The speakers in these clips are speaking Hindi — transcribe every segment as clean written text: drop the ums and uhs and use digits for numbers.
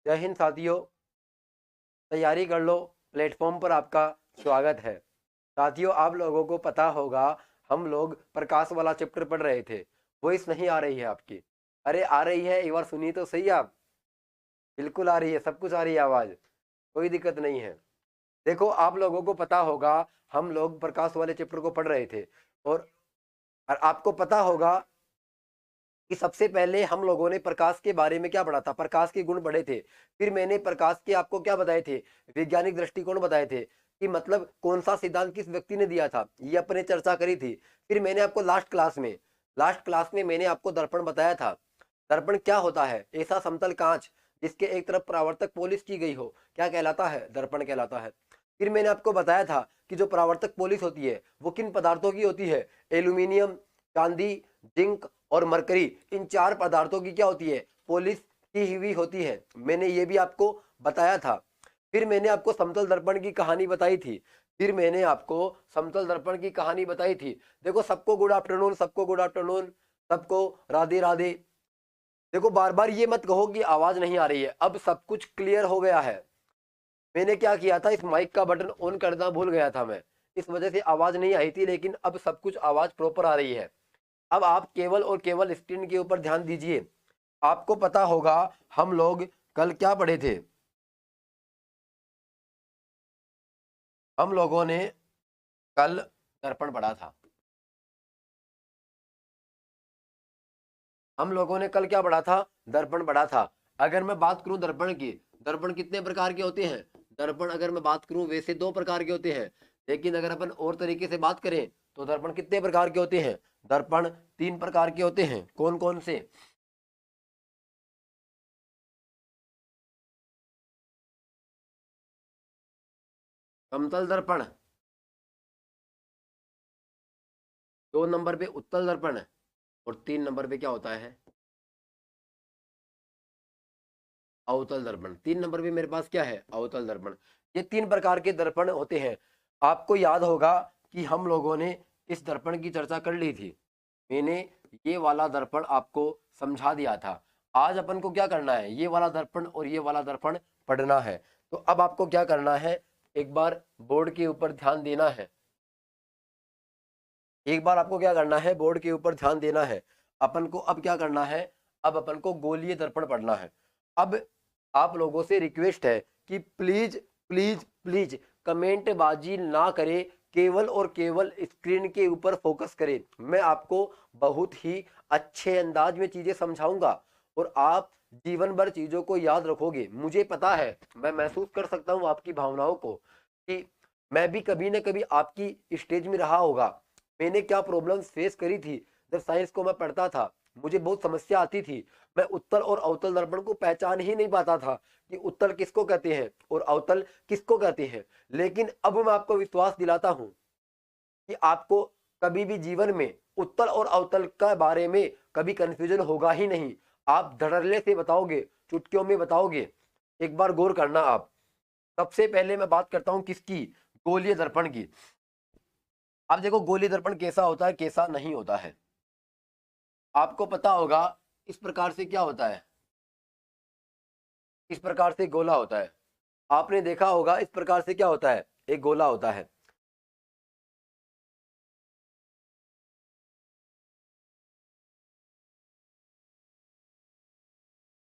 जय हिंद साथियों, तैयारी कर लो। प्लेटफॉर्म पर आपका स्वागत है। साथियों, आप लोगों को पता होगा हम लोग प्रकाश वाला चैप्टर पढ़ रहे थे। वॉइस नहीं आ रही है आपकी? अरे आ रही है, एक बार सुनिए तो सही आप। बिल्कुल आ रही है, सब कुछ आ रही है आवाज, कोई दिक्कत नहीं है। देखो, आप लोगों को पता होगा हम लोग प्रकाश वाले चैप्टर को पढ़ रहे थे और आपको पता होगा कि सबसे पहले हम लोगों ने प्रकाश के बारे में क्या पढ़ा था, प्रकाश के गुण पढ़े थे। फिर मैंने प्रकाश के आपको क्या बताए थे, वैज्ञानिक दृष्टिकोण बताए थे कि मतलब कौन सा सिद्धांत किस व्यक्ति ने दिया था, ये अपने चर्चा करी थी। फिर मैंने आपको लास्ट क्लास में मैंने आपको दर्पण बताया था। दर्पण क्या होता है? ऐसा समतल कांच जिसके एक तरफ परावर्तक पॉलिश की गई हो, क्या कहलाता है? दर्पण कहलाता है। फिर मैंने आपको बताया था कि जो परावर्तक पॉलिश होती है वो किन पदार्थों की होती है? एल्यूमिनियम, चांदी, जिंक और मरकरी, इन चार पदार्थों की क्या होती है? पॉलिश की हुई होती है। मैंने ये भी आपको बताया था। फिर मैंने आपको समतल दर्पण की कहानी बताई थी। देखो, सबको गुड आफ्टरनून, सबको राधे राधे। देखो, बार बार ये मत कहो कि आवाज नहीं आ रही है। अब सब कुछ क्लियर हो गया है। मैंने क्या किया था, इस माइक का बटन ऑन करना भूल गया था मैं, इस वजह से आवाज नहीं आई थी, लेकिन अब सब कुछ आवाज प्रॉपर आ रही है। अब आप केवल और केवल स्क्रीन के ऊपर ध्यान दीजिए। आपको पता होगा हम लोग कल क्या पढ़े थे? हम लोगों ने कल दर्पण पढ़ा था। हम लोगों ने कल क्या पढ़ा था? दर्पण पढ़ा था। अगर मैं बात करूं दर्पण की, दर्पण कितने प्रकार के होते हैं? दर्पण अगर मैं बात करूं वैसे दो प्रकार के होते हैं, लेकिन अगर अपन और तरीके से बात करें तो दर्पण कितने प्रकार के होते हैं? दर्पण तीन प्रकार के होते हैं। कौन कौन से? समतल दर्पण, दो नंबर पे उत्तल दर्पण है, और तीन नंबर पे क्या होता है? अवतल दर्पण। तीन नंबर पे मेरे पास क्या है? अवतल दर्पण। ये तीन प्रकार के दर्पण होते हैं। आपको याद होगा कि हम लोगों ने इस दर्पण की चर्चा कर ली थी। मैंने ये वाला दर्पण आपको समझा दिया था। आज अपन को क्या करना है? ये वाला दर्पण और ये वाला दर्पण पढ़ना है। तो अब आपको क्या करना है, एक बार बोर्ड के ऊपर ध्यान देना है। एक बार आपको क्या करना है, बोर्ड के ऊपर ध्यान देना है। अपन को अब क्या करना है, अब अपन को गोलीय दर्पण पढ़ना है। अब आप लोगों से रिक्वेस्ट है कि प्लीज प्लीज प्लीज कमेंट बाजी ना करें, केवल और केवल स्क्रीन के ऊपर फोकस करें। मैं आपको बहुत ही अच्छे अंदाज में चीजें समझाऊंगा और आप जीवन भर चीजों को याद रखोगे। मुझे पता है, मैं महसूस कर सकता हूँ आपकी भावनाओं को, कि मैं भी कभी ना कभी आपकी स्टेज में रहा होगा। मैंने क्या प्रॉब्लम्स फेस करी थी जब साइंस को मैं पढ़ता था। मुझे बहुत समस्या आती थी। मैं उत्तल और अवतल दर्पण को पहचान ही नहीं पाता था कि उत्तल किसको कहते हैं और अवतल किसको कहते हैं। लेकिन अब मैं आपको विश्वास दिलाता हूं कि आपको कभी भी जीवन में उत्तल और अवतल के बारे में कभी कंफ्यूजन होगा ही नहीं। आप धड़ल्ले से बताओगे, चुटकियों में बताओगे। एक बार गौर करना आप। सबसे पहले मैं बात करता हूं किसकी? गोलीय दर्पण की। अब देखो, गोलीय दर्पण कैसा होता है, कैसा नहीं होता है। आपको पता होगा इस प्रकार से क्या होता है, इस प्रकार से गोला होता है। आपने देखा होगा इस प्रकार से क्या होता है, एक गोला होता है।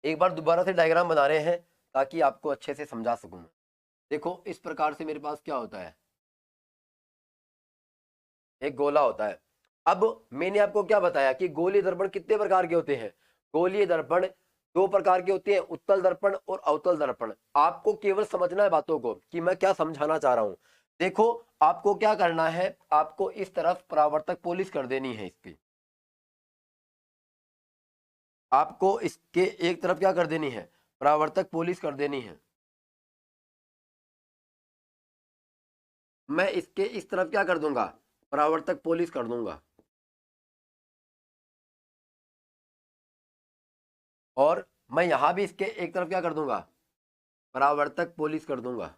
एक बार दोबारा से डायग्राम बना रहे हैं ताकि आपको अच्छे से समझा सकूं। देखो, इस प्रकार से मेरे पास क्या होता है, एक गोला होता है। अब मैंने आपको क्या बताया कि गोलीय दर्पण कितने प्रकार के होते हैं? गोलीय दर्पण दो प्रकार के होते हैं, उत्तल दर्पण और अवतल दर्पण। आपको केवल समझना है बातों को कि मैं क्या समझाना चाह रहा हूं। देखो, आपको क्या करना है, आपको इस तरफ परावर्तक पॉलिश कर देनी है इसकी। आपको इसके एक तरफ क्या कर देनी है, परावर्तक पॉलिश कर देनी है। मैं इसके इस तरफ क्या कर दूंगा, परावर्तक पॉलिश कर दूंगा। और मैं यहां भी इसके एक तरफ क्या कर दूंगा, परावर्तक पॉलिश कर दूंगा।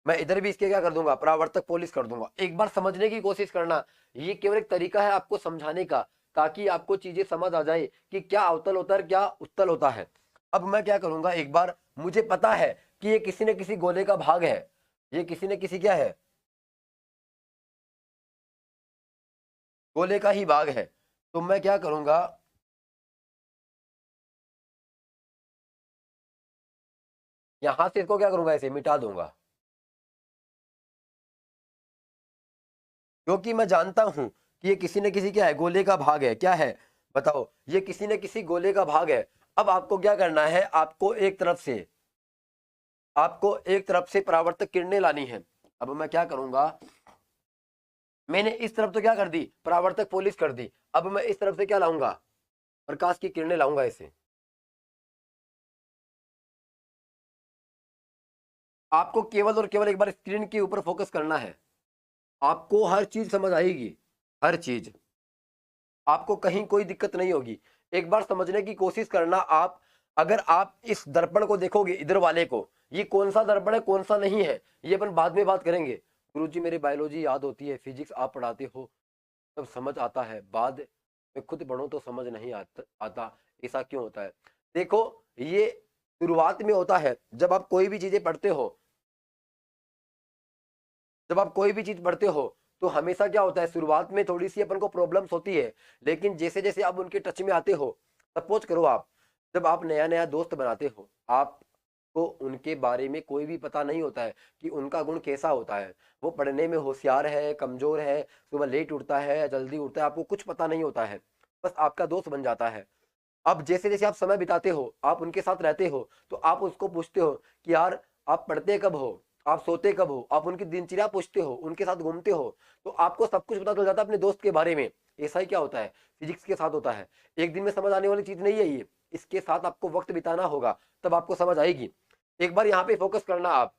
मैं इधर भी इसके क्या कर दूंगा, परावर्तक पॉलिश कर दूंगा। एक बार समझने की कोशिश करना। ये केवल एक तरीका है आपको समझाने का ताकि आपको चीजें समझ आ जाए कि क्या अवतल होता है, क्या उत्तल होता है। अब मैं क्या करूंगा, एक बार मुझे पता है कि ये किसी न किसी गोले का भाग है, ये किसी न किसी क्या है, गोले का ही भाग है। तो मैं क्या करूंगा, यहां से इसको क्या करूंगा, इसे मिटा दूंगा, क्योंकि मैं जानता हूं कि ये किसी न किसी क्या है, गोले का भाग है। क्या है बताओ, ये किसी न किसी गोले का भाग है। अब आपको क्या करना है, आपको एक तरफ से परावर्तक किरणें लानी है। अब मैं क्या करूंगा, मैंने इस तरफ तो क्या कर दी, परावर्तक पॉलिश कर दी। अब मैं इस तरफ से क्या लाऊंगा, प्रकाश की किरणें लाऊंगा इसे। आपको केवल और केवल एक बार स्क्रीन के ऊपर फोकस करना है, आपको हर चीज समझ आएगी, हर चीज, आपको कहीं कोई दिक्कत नहीं होगी। एक बार समझने की कोशिश करना आप। अगर आप इस दर्पण को देखोगे, इधर वाले को, ये कौन सा दर्पण है कौन सा नहीं है, ये अपन बाद में बात करेंगे। गुरुजी मेरी बायोलॉजी याद होती है, फिजिक्स आप पढ़ाते हो तब समझ आता है, बाद में खुद पढ़ो तो समझ नहीं आता। ऐसा क्यों होता है, देखो ये शुरुआत में होता है। जब आप कोई भी चीजें पढ़ते हो, जब आप कोई भी चीज पढ़ते हो तो हमेशा क्या होता है, शुरुआत में थोड़ी सी अपन को प्रॉब्लम्स होती है, लेकिन जैसे जैसे आप उनके टच में आते हो, सपोज करो आप, जब आप नया नया दोस्त बनाते हो, आपको उनके बारे में कोई भी पता नहीं होता है कि उनका गुण कैसा होता है, वो पढ़ने में होशियार है, कमजोर है, सुबह लेट उठता है या जल्दी उठता है, आपको कुछ पता नहीं होता है, बस आपका दोस्त बन जाता है। अब जैसे जैसे आप समय बिताते हो, आप उनके साथ रहते हो, तो आप उसको पूछते हो कि यार आप पढ़ते कब हो, आप सोते कब हो, आप उनकी दिनचर्या पूछते हो, उनके साथ घूमते हो, तो आपको सब कुछ पता चल जाता है अपने दोस्त के बारे में। ऐसा ही क्या होता है, फिजिक्स के साथ होता है। एक दिन में समझ आने वाली चीज नहीं है ये, इसके साथ आपको वक्त बिताना होगा, तब आपको समझ आएगी। एक बार यहाँ पे फोकस करना आप,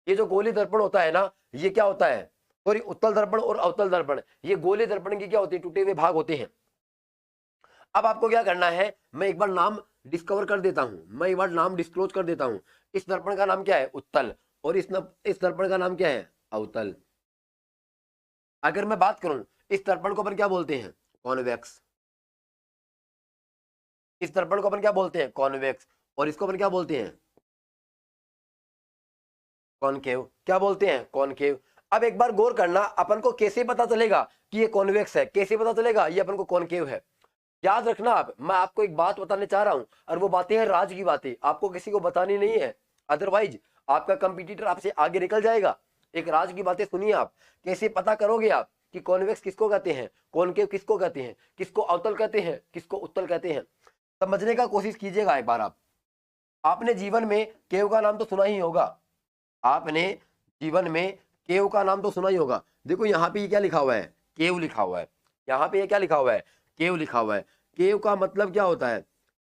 ये जो गोली दर्पण होता है ना, ये क्या होता है, सॉरी उत्तल दर्पण और अवतल दर्पण, ये गोले दर्पण की क्या होती है, टूटे हुए भाग होते हैं। अब आपको क्या करना है, मैं एक बार नाम डिस्कवर कर देता हूं, मैं एक बार नाम डिस्क्लोज कर देता हूं। इस दर्पण का नाम क्या है, उत्तल, और इस दर्पण का नाम क्या है, अवतल। अगर मैं बात करूं, इस दर्पण को अपन क्या बोलते हैं, कॉन्वेक्स। इस दर्पण को अपन क्या बोलते हैं, कॉन्वेक्स, और इसको अपन क्या बोलते हैं, कॉनकेव। क्या बोलते हैं, कॉनकेव। अब एक बार गौर करना, अपन को कैसे पता चलेगा कि ये कॉन्वेक्स है, कैसे पता चलेगा ये अपन को कॉनकेव है। याद रखना आप, मैं आपको एक बात बताने चाह रहा हूं, और वो बातें हैं राज की बातें, आपको किसी को बतानी नहीं है, अदरवाइज आपका कंपटीटर आपसे आगे निकल जाएगा। एक राज की बातें सुनिए आप, कैसे पता करोगे आप कि कॉन्वेक्स किसको कहते हैं, कॉनकेव किसको कहते हैं, किसको अवतल कहते हैं, किसको उत्तल कहते हैं, समझने का कोशिश कीजिएगा एक बार आप। आपने जीवन में केव का नाम तो सुना ही होगा, आपने जीवन में केव का नाम तो सुना ही होगा। देखो यहाँ पे ये क्या लिखा हुआ है, केव लिखा हुआ है, यहाँ पे ये क्या लिखा हुआ है, केव लिखा हुआ है। केव का मतलब क्या होता है,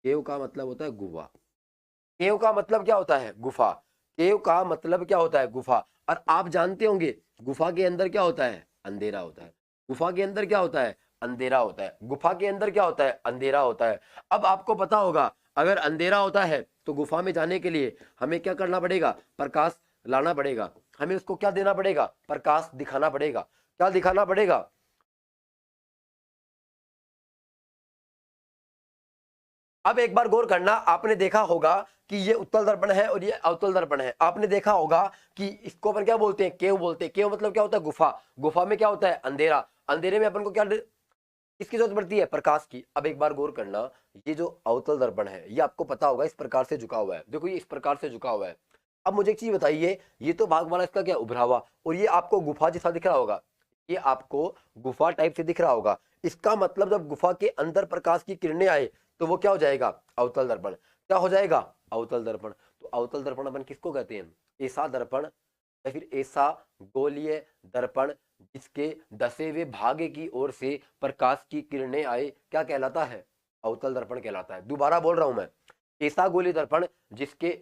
केव का मतलब होता है गुफा। केव का मतलब क्या होता है, गुफा। केव का मतलब क्या होता है, गुफा। और आप जानते होंगे गुफा के अंदर क्या होता है, अंधेरा होता है। गुफा के अंदर क्या होता है, अंधेरा होता है। गुफा के अंदर क्या होता है, अंधेरा होता है। अब आपको पता होगा, अगर अंधेरा होता है तो गुफा में जाने के लिए हमें क्या करना पड़ेगा, प्रकाश लाना पड़ेगा, हमें उसको क्या देना पड़ेगा, प्रकाश दिखाना पड़ेगा। क्या दिखाना पड़ेगा, अब एक बार गौर करना, आपने देखा होगा कि ये उत्तल दर्पण है और ये अवतल दर्पण है। आपने देखा होगा कि इसको अपन क्या बोलते हैं, केव बोलते हैं। केव मतलब क्या होता है, गुफा। गुफा में क्या होता है, अंधेरा। अंधेरे में अपन को क्या किसकी जरूरत पड़ती है, प्रकाश की। अब एक बार गौर करना, ये जो अवतल दर्पण है ये आपको पता होगा इस प्रकार से झुका हुआ है, देखो ये इस प्रकार से झुका हुआ है। अब मुझे एक चीज बताइए, ये तो भाग वाला इसका क्या उभरा हुआ, और ये आपको गुफा जैसा दिख रहा होगा, ये आपको गुफा टाइप से दिख रहा होगा। इसका मतलब जब गुफा के अंदर प्रकाश की किरणें आए तो वो क्या हो जाएगा, अवतल दर्पण। क्या हो जाएगा, अवतल दर्पण। तो अवतल दर्पण अपन किसको कहते हैं, ऐसा दर्पण या फिर ऐसा गोलीय दर्पण जिसके दसे हुए भाग की ओर से प्रकाश की किरणें आए, क्या कहलाता है, अवतल दर्पण कहलाता है। दोबारा बोल रहा हूं मैं, ऐसा गोलीय दर्पण जिसके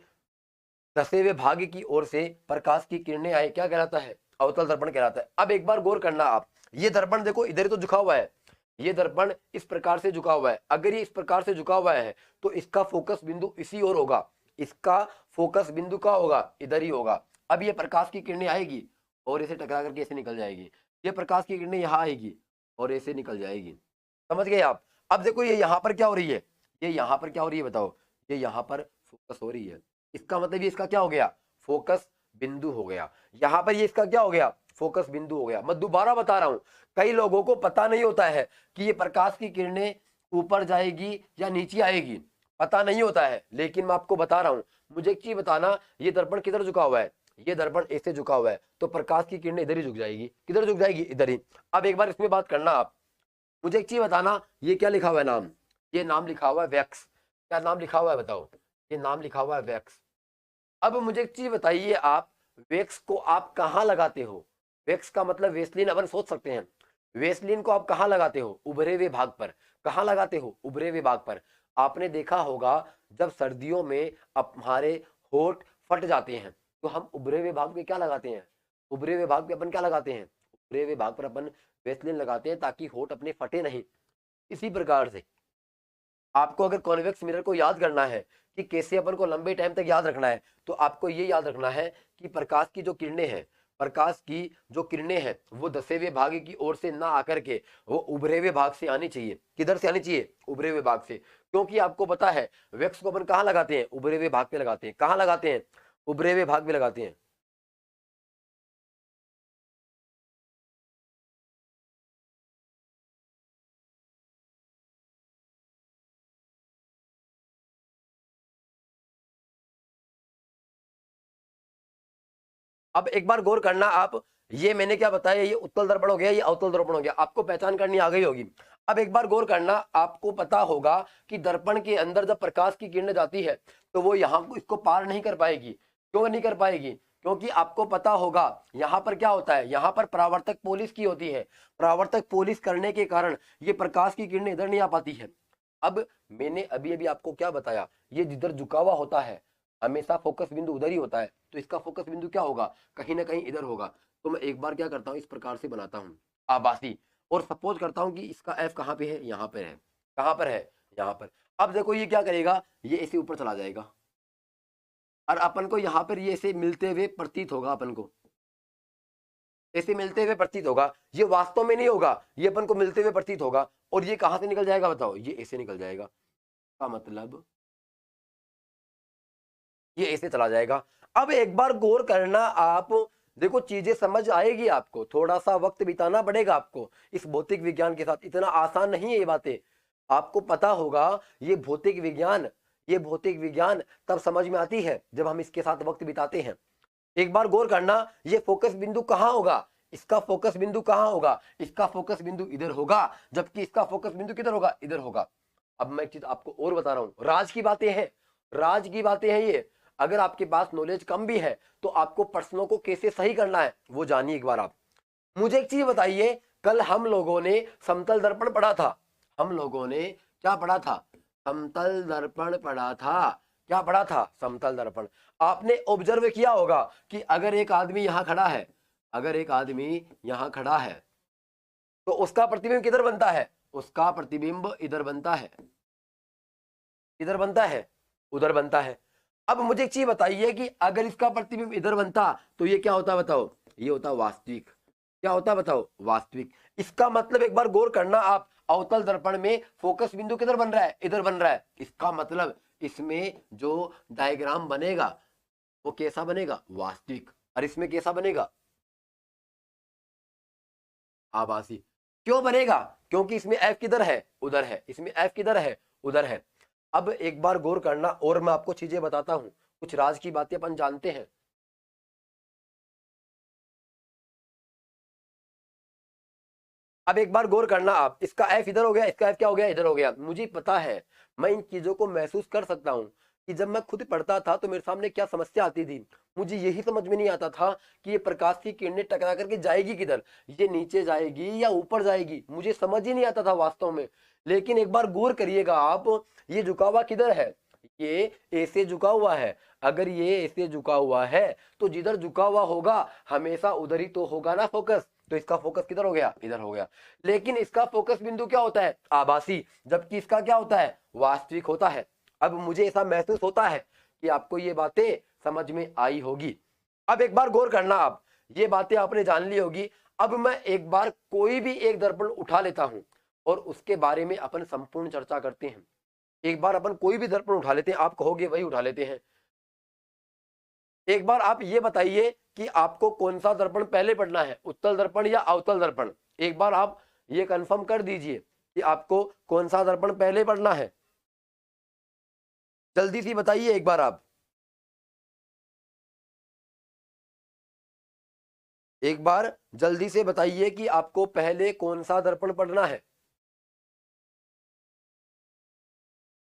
दसे हुए भाग की ओर से प्रकाश की किरणें आए, क्या कहलाता है, अवतल दर्पण कहलाता है। अब एक बार गौर करना आप, ये दर्पण देखो इधर तो झुका हुआ है, ये दर्पण इस प्रकार से झुका हुआ है। अगर ये इस प्रकार से झुका हुआ है तो इसका फोकस बिंदु इसी ओर होगा, इसका फोकस बिंदु का होगा, इधर ही होगा। अब ये प्रकाश की किरणें आएगी और इसे टकरा करके ऐसे निकल जाएगी। ये प्रकाश की किरणें यहाँ आएगी और ऐसे निकल जाएगी। समझ गए आप। अब देखो ये यहाँ पर क्या हो रही है, ये यहाँ पर क्या हो रही है बताओ, ये यहाँ पर फोकस हो रही है, इसका मतलब ये इसका क्या हो गया, फोकस बिंदु हो गया। यहाँ पर ये इसका क्या हो गया, फोकस बिंदु हो गया। मैं दोबारा बता रहा हूं, कई लोगों को पता नहीं होता है कि ये प्रकाश की किरणें ऊपर जाएगी या नीचे आएगी, पता नहीं होता है, लेकिन मैं आपको बता रहा हूं। मुझे एक चीज बताना, ये दर्पण किधर झुका हुआ है, ये दर्पण ऐसे झुका हुआ है, तो प्रकाश की किरणें इधर ही झुक जाएगी, किधर झुक जाएगी, इधर ही। अब एक बार इसमें बात करना आप, मुझे एक चीज बताना, ये क्या लिखा हुआ है नाम, ये नाम लिखा हुआ है वैक्स। क्या नाम लिखा हुआ है बताओ, ये नाम लिखा हुआ है वैक्स। अब मुझे एक चीज बताइए आप, वैक्स को आप कहाँ लगाते हो, वैक्स का मतलब वेस्लिन, अपन सोच सकते हैं, वेस्लिन को आप कहाँ लगाते हो, उभरे हुए भाग पर। कहाँ लगाते हो, उभरे हुए भाग पर। आपने देखा होगा जब सर्दियों में हमारे होठ फट जाते हैं तो हम उभरे हुए भाग पे क्या लगाते हैं, उभरे हुए भाग पे अपन क्या लगाते हैं, उभरे हुए भाग पर अपन वेस्लिन लगाते हैं ताकि होठ अपने फटे नहीं। इसी प्रकार से आपको अगर कॉन्वेक्स मिरर को याद करना है कि कैसे अपन को लंबे टाइम तक याद रखना है, तो आपको ये याद रखना है कि प्रकाश की जो किरणें हैं, प्रकाश की जो किरणें हैं वो दसे हुए भाग की ओर से ना आकर के वो उभरे हुए भाग से आनी चाहिए। किधर से आनी चाहिए, उभरे हुए भाग से। क्योंकि आपको पता है वैक्स को अपन कहाँ लगाते हैं, उभरे हुए भाग पे लगाते हैं। कहाँ लगाते हैं, उभरे हुए भाग पे लगाते हैं। अब एक बार गौर करना आप, ये मैंने क्या बताया, ये उत्तल दर्पण हो गया, ये अवतल दर्पण हो गया, आपको पहचान करनी आ गई होगी। अब एक बार गौर करना, आपको पता होगा कि दर्पण के अंदर जब प्रकाश की किरणें जाती है तो वो यहाँ को इसको पार नहीं कर पाएगी। क्यों नहीं कर पाएगी, क्योंकि आपको पता होगा यहाँ पर क्या होता है, यहाँ पर परावर्तक पोलिस की होती है। परावर्तक पोलिस करने के कारण ये प्रकाश की किरणें इधर नहीं आ पाती है। अब मैंने अभी अभी आपको क्या बताया, ये जिधर झुका हुआ होता है हमेशा फोकस बिंदु उधर ही होता है, तो इसका फोकस बिंदु क्या होगा, कहीं ना कहीं इधर होगा। तो मैं एक बार क्या करता हूँ, इस प्रकार से बनाता हूँ आभासी, और सपोज करता हूँ कि इसका एफ कहाँ पे है, यहाँ पर है। कहाँ पर है, यहाँ पर। अब देखो ये क्या करेगा, ये इसे ऊपर चला जाएगा और अपन को यहाँ पर ये ऐसे मिलते हुए प्रतीत होगा, अपन को ऐसे मिलते हुए प्रतीत होगा। ये वास्तव में नहीं होगा, ये अपन को मिलते हुए प्रतीत होगा। और ये कहाँ से निकल जाएगा बताओ, ये ऐसे निकल जाएगा, का मतलब ये ऐसे चला जाएगा। अब एक बार गौर करना आप, देखो चीजें समझ आएगी आपको, थोड़ा सा वक्त बिताना पड़ेगा आपको इस भौतिक विज्ञान के साथ, इतना आसान नहीं है ये बातें। आपको पता होगा ये भौतिक विज्ञान, ये भौतिक विज्ञान तब समझ में आती है जब हम इसके साथ वक्त बिताते हैं। एक बार गौर करना, ये फोकस बिंदु कहाँ होगा, इसका फोकस बिंदु कहाँ होगा, इसका फोकस बिंदु इधर होगा, जबकि इसका फोकस बिंदु किधर होगा, इधर होगा। अब मैं एक चीज आपको और बता रहा हूं, राज की बातें हैं, राज की बातें हैं ये। अगर आपके पास नॉलेज कम भी है तो आपको प्रश्नों को कैसे सही करना है वो जानिए एक बार आप। मुझे एक चीज बताइए, कल हम लोगों ने समतल दर्पण पढ़ा था, हम लोगों ने क्या पढ़ा था, समतल दर्पण पढ़ा था। क्या पढ़ा था, समतल दर्पण। आपने ऑब्जर्व किया होगा कि अगर एक आदमी यहां खड़ा है, अगर एक आदमी यहां खड़ा है तो उसका प्रतिबिंब किधर बनता है, उसका प्रतिबिंब इधर बनता है, इधर बनता है, उधर बनता है। अब मुझे एक चीज बताइए कि अगर इसका प्रतिबिंब इधर बनता तो ये क्या होता बताओ, ये होता वास्तविक। क्या होता बताओ, वास्तविक। इसका मतलब एक बार गौर करना आप, अवतल दर्पण में फोकस बिंदु किधर बन रहा है, इधर बन रहा है। इसका मतलब इसमें जो डायग्राम बनेगा वो कैसा बनेगा, वास्तविक। और इसमें कैसा बनेगा, आभासी। क्यों बनेगा, क्योंकि इसमें एफ किधर है, उधर है, इसमें एफ किधर है, उधर है। अब एक बार गौर करना और मैं आपको चीजें बताता हूं, कुछ राज की बातें अपन जानते हैं। अब एक बार गौर करना आप, इसका एफ इधर हो गया, इसका एफ क्या हो गया, इधर हो गया। मुझे पता है, मैं इन चीजों को महसूस कर सकता हूं कि जब मैं खुद पढ़ता था तो मेरे सामने क्या समस्या आती थी। मुझे यही समझ में नहीं आता था कि ये प्रकाश की किरणें टकरा करके जाएगी किधर, ये नीचे जाएगी या ऊपर जाएगी, मुझे समझ ही नहीं आता था वास्तव में। लेकिन एक बार गौर करिएगा आप, ये झुका हुआ किधर है, ये ऐसे झुका हुआ है। अगर ये ऐसे झुका हुआ है तो जिधर झुका हुआ होगा हमेशा उधर ही तो होगा ना फोकस। तो इसका फोकस किधर हो गया, इधर हो गया। लेकिन इसका फोकस बिंदु क्या होता है, आभासी, जबकि इसका क्या होता है, वास्तविक होता है। अब मुझे ऐसा महसूस होता है कि आपको ये बातें समझ में आई होगी। अब एक बार गौर करना आप, ये बातें आपने जान ली होगी। अब मैं एक बार कोई भी एक दर्पण उठा लेता हूं, और उसके बारे में अपन संपूर्ण चर्चा करते हैं। एक बार अपन कोई भी दर्पण उठा लेते हैं, आप कहोगे वही उठा लेते हैं। एक बार आप ये बताइए कि आपको कौन सा दर्पण पहले पढ़ना है, उत्तल दर्पण या अवतल दर्पण? एक बार आप ये कंफर्म कर दीजिए कि आपको कौन सा दर्पण पहले पढ़ना है, जल्दी सी बताइए एक बार आप। एक बार जल्दी से बताइए कि आपको पहले कौन सा दर्पण पढ़ना है।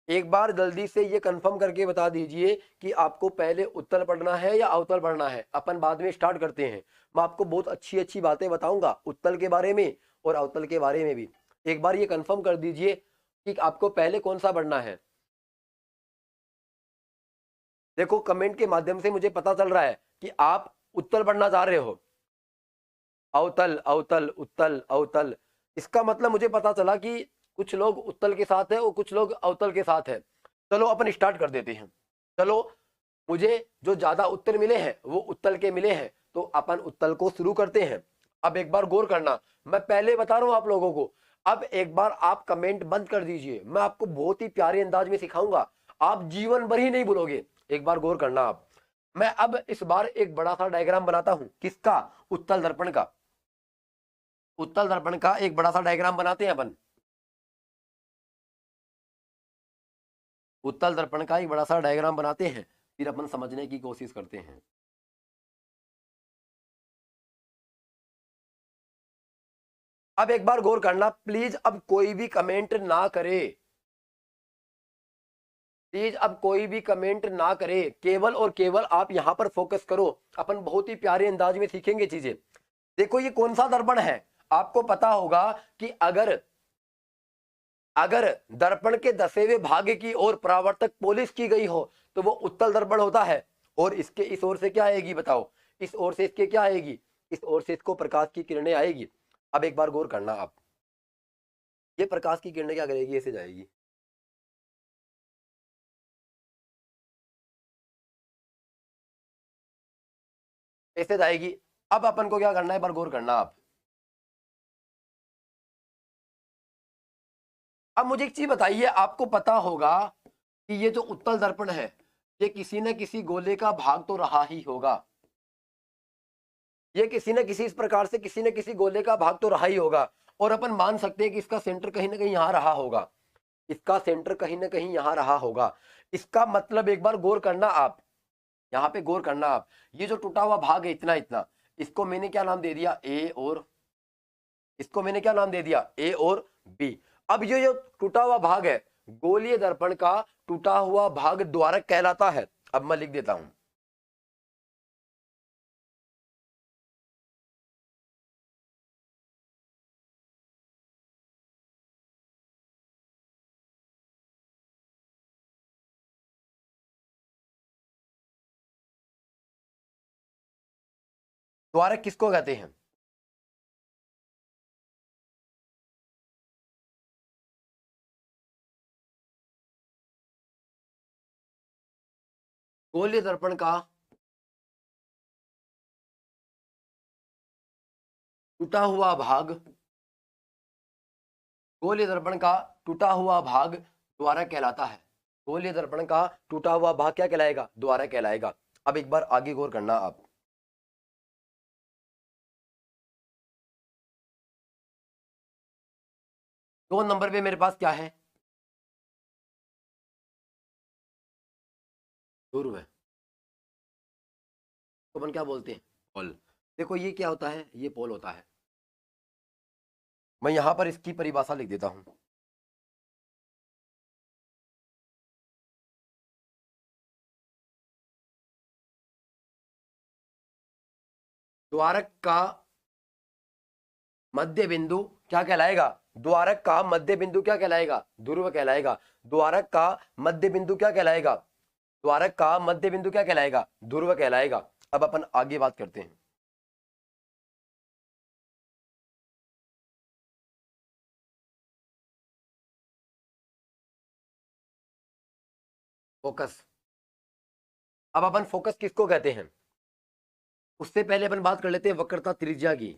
एक बार जल्दी से ये कंफर्म करके बता दीजिए कि आपको पहले उत्तल पढ़ना है या अवतल पढ़ना है। अपन बाद में स्टार्ट करते हैं, मैं आपको बहुत अच्छी अच्छी बातें बताऊंगा उत्तल के बारे में और अवतल के बारे में भी। एक बार ये कंफर्म कर दीजिए कि आपको पहले कौन सा पढ़ना है। देखो कमेंट के माध्यम से मुझे पता चल रहा है कि आप उत्तल पढ़ना चाह रहे हो। अवतल अवतल उत्तल अवतल, इसका मतलब मुझे पता चला कि कुछ लोग उत्तल के साथ है और कुछ लोग अवतल के साथ है। चलो अपन स्टार्ट कर देते हैं। चलो, मुझे जो ज्यादा उत्तर मिले हैं वो उत्तल के मिले हैं, तो अपन उत्तल को शुरू करते हैं। अब एक बार गौर करना, मैं पहले बता रहा हूं आप लोगों को। अब एक बार आप कमेंट बंद कर दीजिए, मैं आपको बहुत ही प्यारे अंदाज में सिखाऊंगा, आप जीवन भर ही नहीं भूलोगे। एक बार गौर करना आप। मैं अब इस बार एक बड़ा सा डायग्राम बनाता हूं, किसका? उत्तल दर्पण का। उत्तल दर्पण का एक बड़ा सा डायग्राम बनाते हैं अपन। उत्तल दर्पण का एक बड़ा सा डायग्राम बनाते हैं, फिर अपन समझने की कोशिश करते हैं। अब एक बार गौर करना प्लीज, अब कोई भी कमेंट ना करे, प्लीज अब कोई भी कमेंट ना करे, केवल और केवल आप यहां पर फोकस करो। अपन बहुत ही प्यारे अंदाज में सीखेंगे चीजें। देखो ये कौन सा दर्पण है, आपको पता होगा कि अगर अगर दर्पण के दसेवें भाग की ओर परावर्तक पॉलिश की गई हो तो वो उत्तल दर्पण होता है। और इसके इस ओर से क्या आएगी बताओ? इस ओर से इसके क्या आएगी? इस ओर से इसको प्रकाश की किरणें आएगी। अब एक बार गौर करना आप, ये प्रकाश की किरणें क्या करेगी? ऐसे जाएगी, ऐसे जाएगी। अब अपन को क्या करना है, एक बार गौर करना आप। अब मुझे एक चीज बताइए, आपको पता होगा कि ये जो उत्तल दर्पण है ये किसी न किसी गोले का भाग तो रहा ही होगा। ये किसी न किसी इस प्रकार से किसी न किसी गोले का भाग तो रहा ही होगा। और अपन मान सकते हैं कि इसका सेंटर कहीं ना कहीं यहां रहा होगा, इसका सेंटर कहीं ना कहीं यहां रहा होगा। इसका मतलब एक बार गौर करना आप, यहां पे गौर करना आप। ये जो टूटा हुआ भाग है इतना इतना, इसको मैंने क्या नाम दे दिया? ए, और इसको मैंने क्या नाम दे दिया? ए और बी। अब ये जो टूटा हुआ भाग है गोलीय दर्पण का टूटा हुआ भाग द्वारक कहलाता है। अब मैं लिख देता हूं, द्वारक किसको कहते हैं? गोलीय दर्पण का टूटा हुआ भाग, गोलीय दर्पण का टूटा हुआ भाग द्वारक कहलाता है। गोलीय दर्पण का टूटा हुआ भाग क्या कहलाएगा? द्वारक कहलाएगा। अब एक बार आगे गौर करना आप। 2 नंबर पे मेरे पास क्या है? ध्रुव है, तो अपन क्या बोलते हैं? पोल। देखो ये क्या होता है? ये पोल होता है। मैं यहां पर इसकी परिभाषा लिख देता हूं। द्वारक का मध्य बिंदु क्या कहलाएगा? द्वारक का मध्य बिंदु क्या कहलाएगा? ध्रुव कहलाएगा। द्वारक का मध्य बिंदु क्या कहलाएगा? द्वारक का मध्य बिंदु क्या कहलाएगा? ध्रुव कहलाएगा। अब अपन आगे बात करते हैं। फोकस। अब अपन फोकस किसको कहते हैं उससे पहले अपन बात कर लेते हैं वक्रता त्रिज्या की।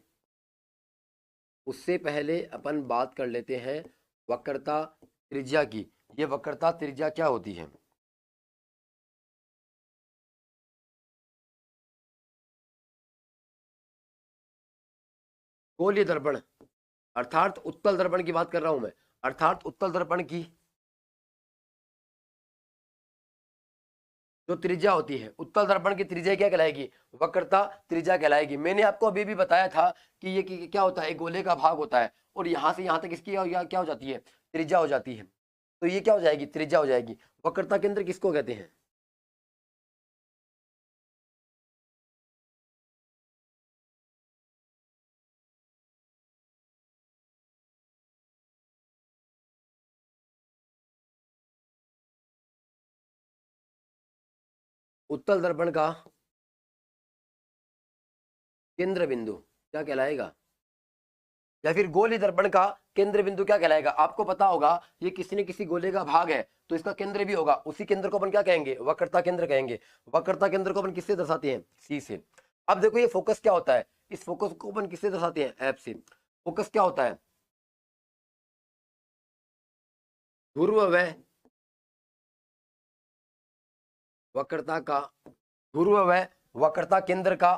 उससे पहले अपन बात कर लेते हैं वक्रता त्रिज्या की। ये वक्रता त्रिज्या क्या होती है? गोलीय दर्पण अर्थात उत्तल दर्पण की बात कर रहा हूं मैं, अर्थात उत्तल दर्पण की जो त्रिज्या होती है, उत्तल दर्पण की त्रिज्या क्या कहलाएगी? वक्रता त्रिज्या कहलाएगी। मैंने आपको अभी भी बताया था कि ये क्या होता है, एक गोले का भाग होता है और यहां से यहां तक इसकी क्या हो जाती है, त्रिज्या हो जाती है। तो ये क्या हो जाएगी, त्रिज्या हो जाएगी। वक्रता केंद्र किसको कहते हैं? उत्तल दर्पण का केंद्र बिंदु क्या कहलाएगा? या फिर गोली दर्पण का केंद्र बिंदु क्या कहलाएगा? आपको पता होगा ये किसी न किसी गोले का भाग है तो इसका केंद्र भी होगा, उसी केंद्र को अपन क्या कहेंगे? वक्रता केंद्र कहेंगे। वक्रता केंद्र को अपन किससे दर्शाते हैं? सी से। अब देखो ये फोकस क्या होता है, इस फोकस को अपन किससे दर्शाते हैं? एफ से। फोकस क्या होता है? ध्रुव व वक्रता का, ध्रुव व वक्रता केंद्र का,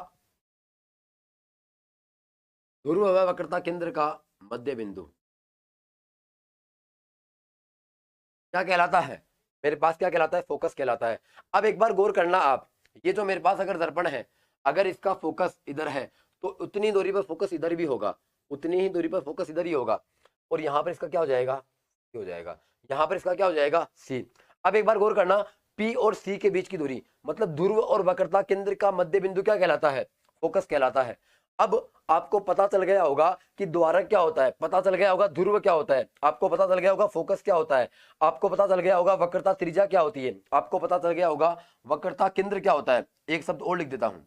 ध्रुव व वक्रता केंद्र का मध्य बिंदु क्या कहलाता है? मेरे पास क्या कहलाता है? फोकस कहलाता है। अब एक बार गौर करना आप, ये जो मेरे पास अगर दर्पण है, अगर इसका फोकस इधर है तो उतनी दूरी पर फोकस इधर भी होगा, उतनी ही दूरी पर फोकस इधर ही होगा, और यहाँ पर इसका क्या हो जाएगा? सी हो जाएगा। यहाँ पर इसका क्या हो जाएगा? सी। अब एक बार गौर करना, पी और सी के बीच की दूरी, मतलब ध्रुव और वक्रता केंद्र का मध्य बिंदु क्या कहलाता है? फोकस कहलाता है। अब आपको पता चल गया होगा कि द्वारक क्या होता है, पता चल गया होगा ध्रुव क्या होता है, आपको पता चल गया होगा फोकस क्या होता है, आपको पता चल गया होगा वक्रता त्रिज्या क्या होती है, आपको पता चल गया होगा वक्रता केंद्र क्या होता है। एक शब्द और लिख देता हूं,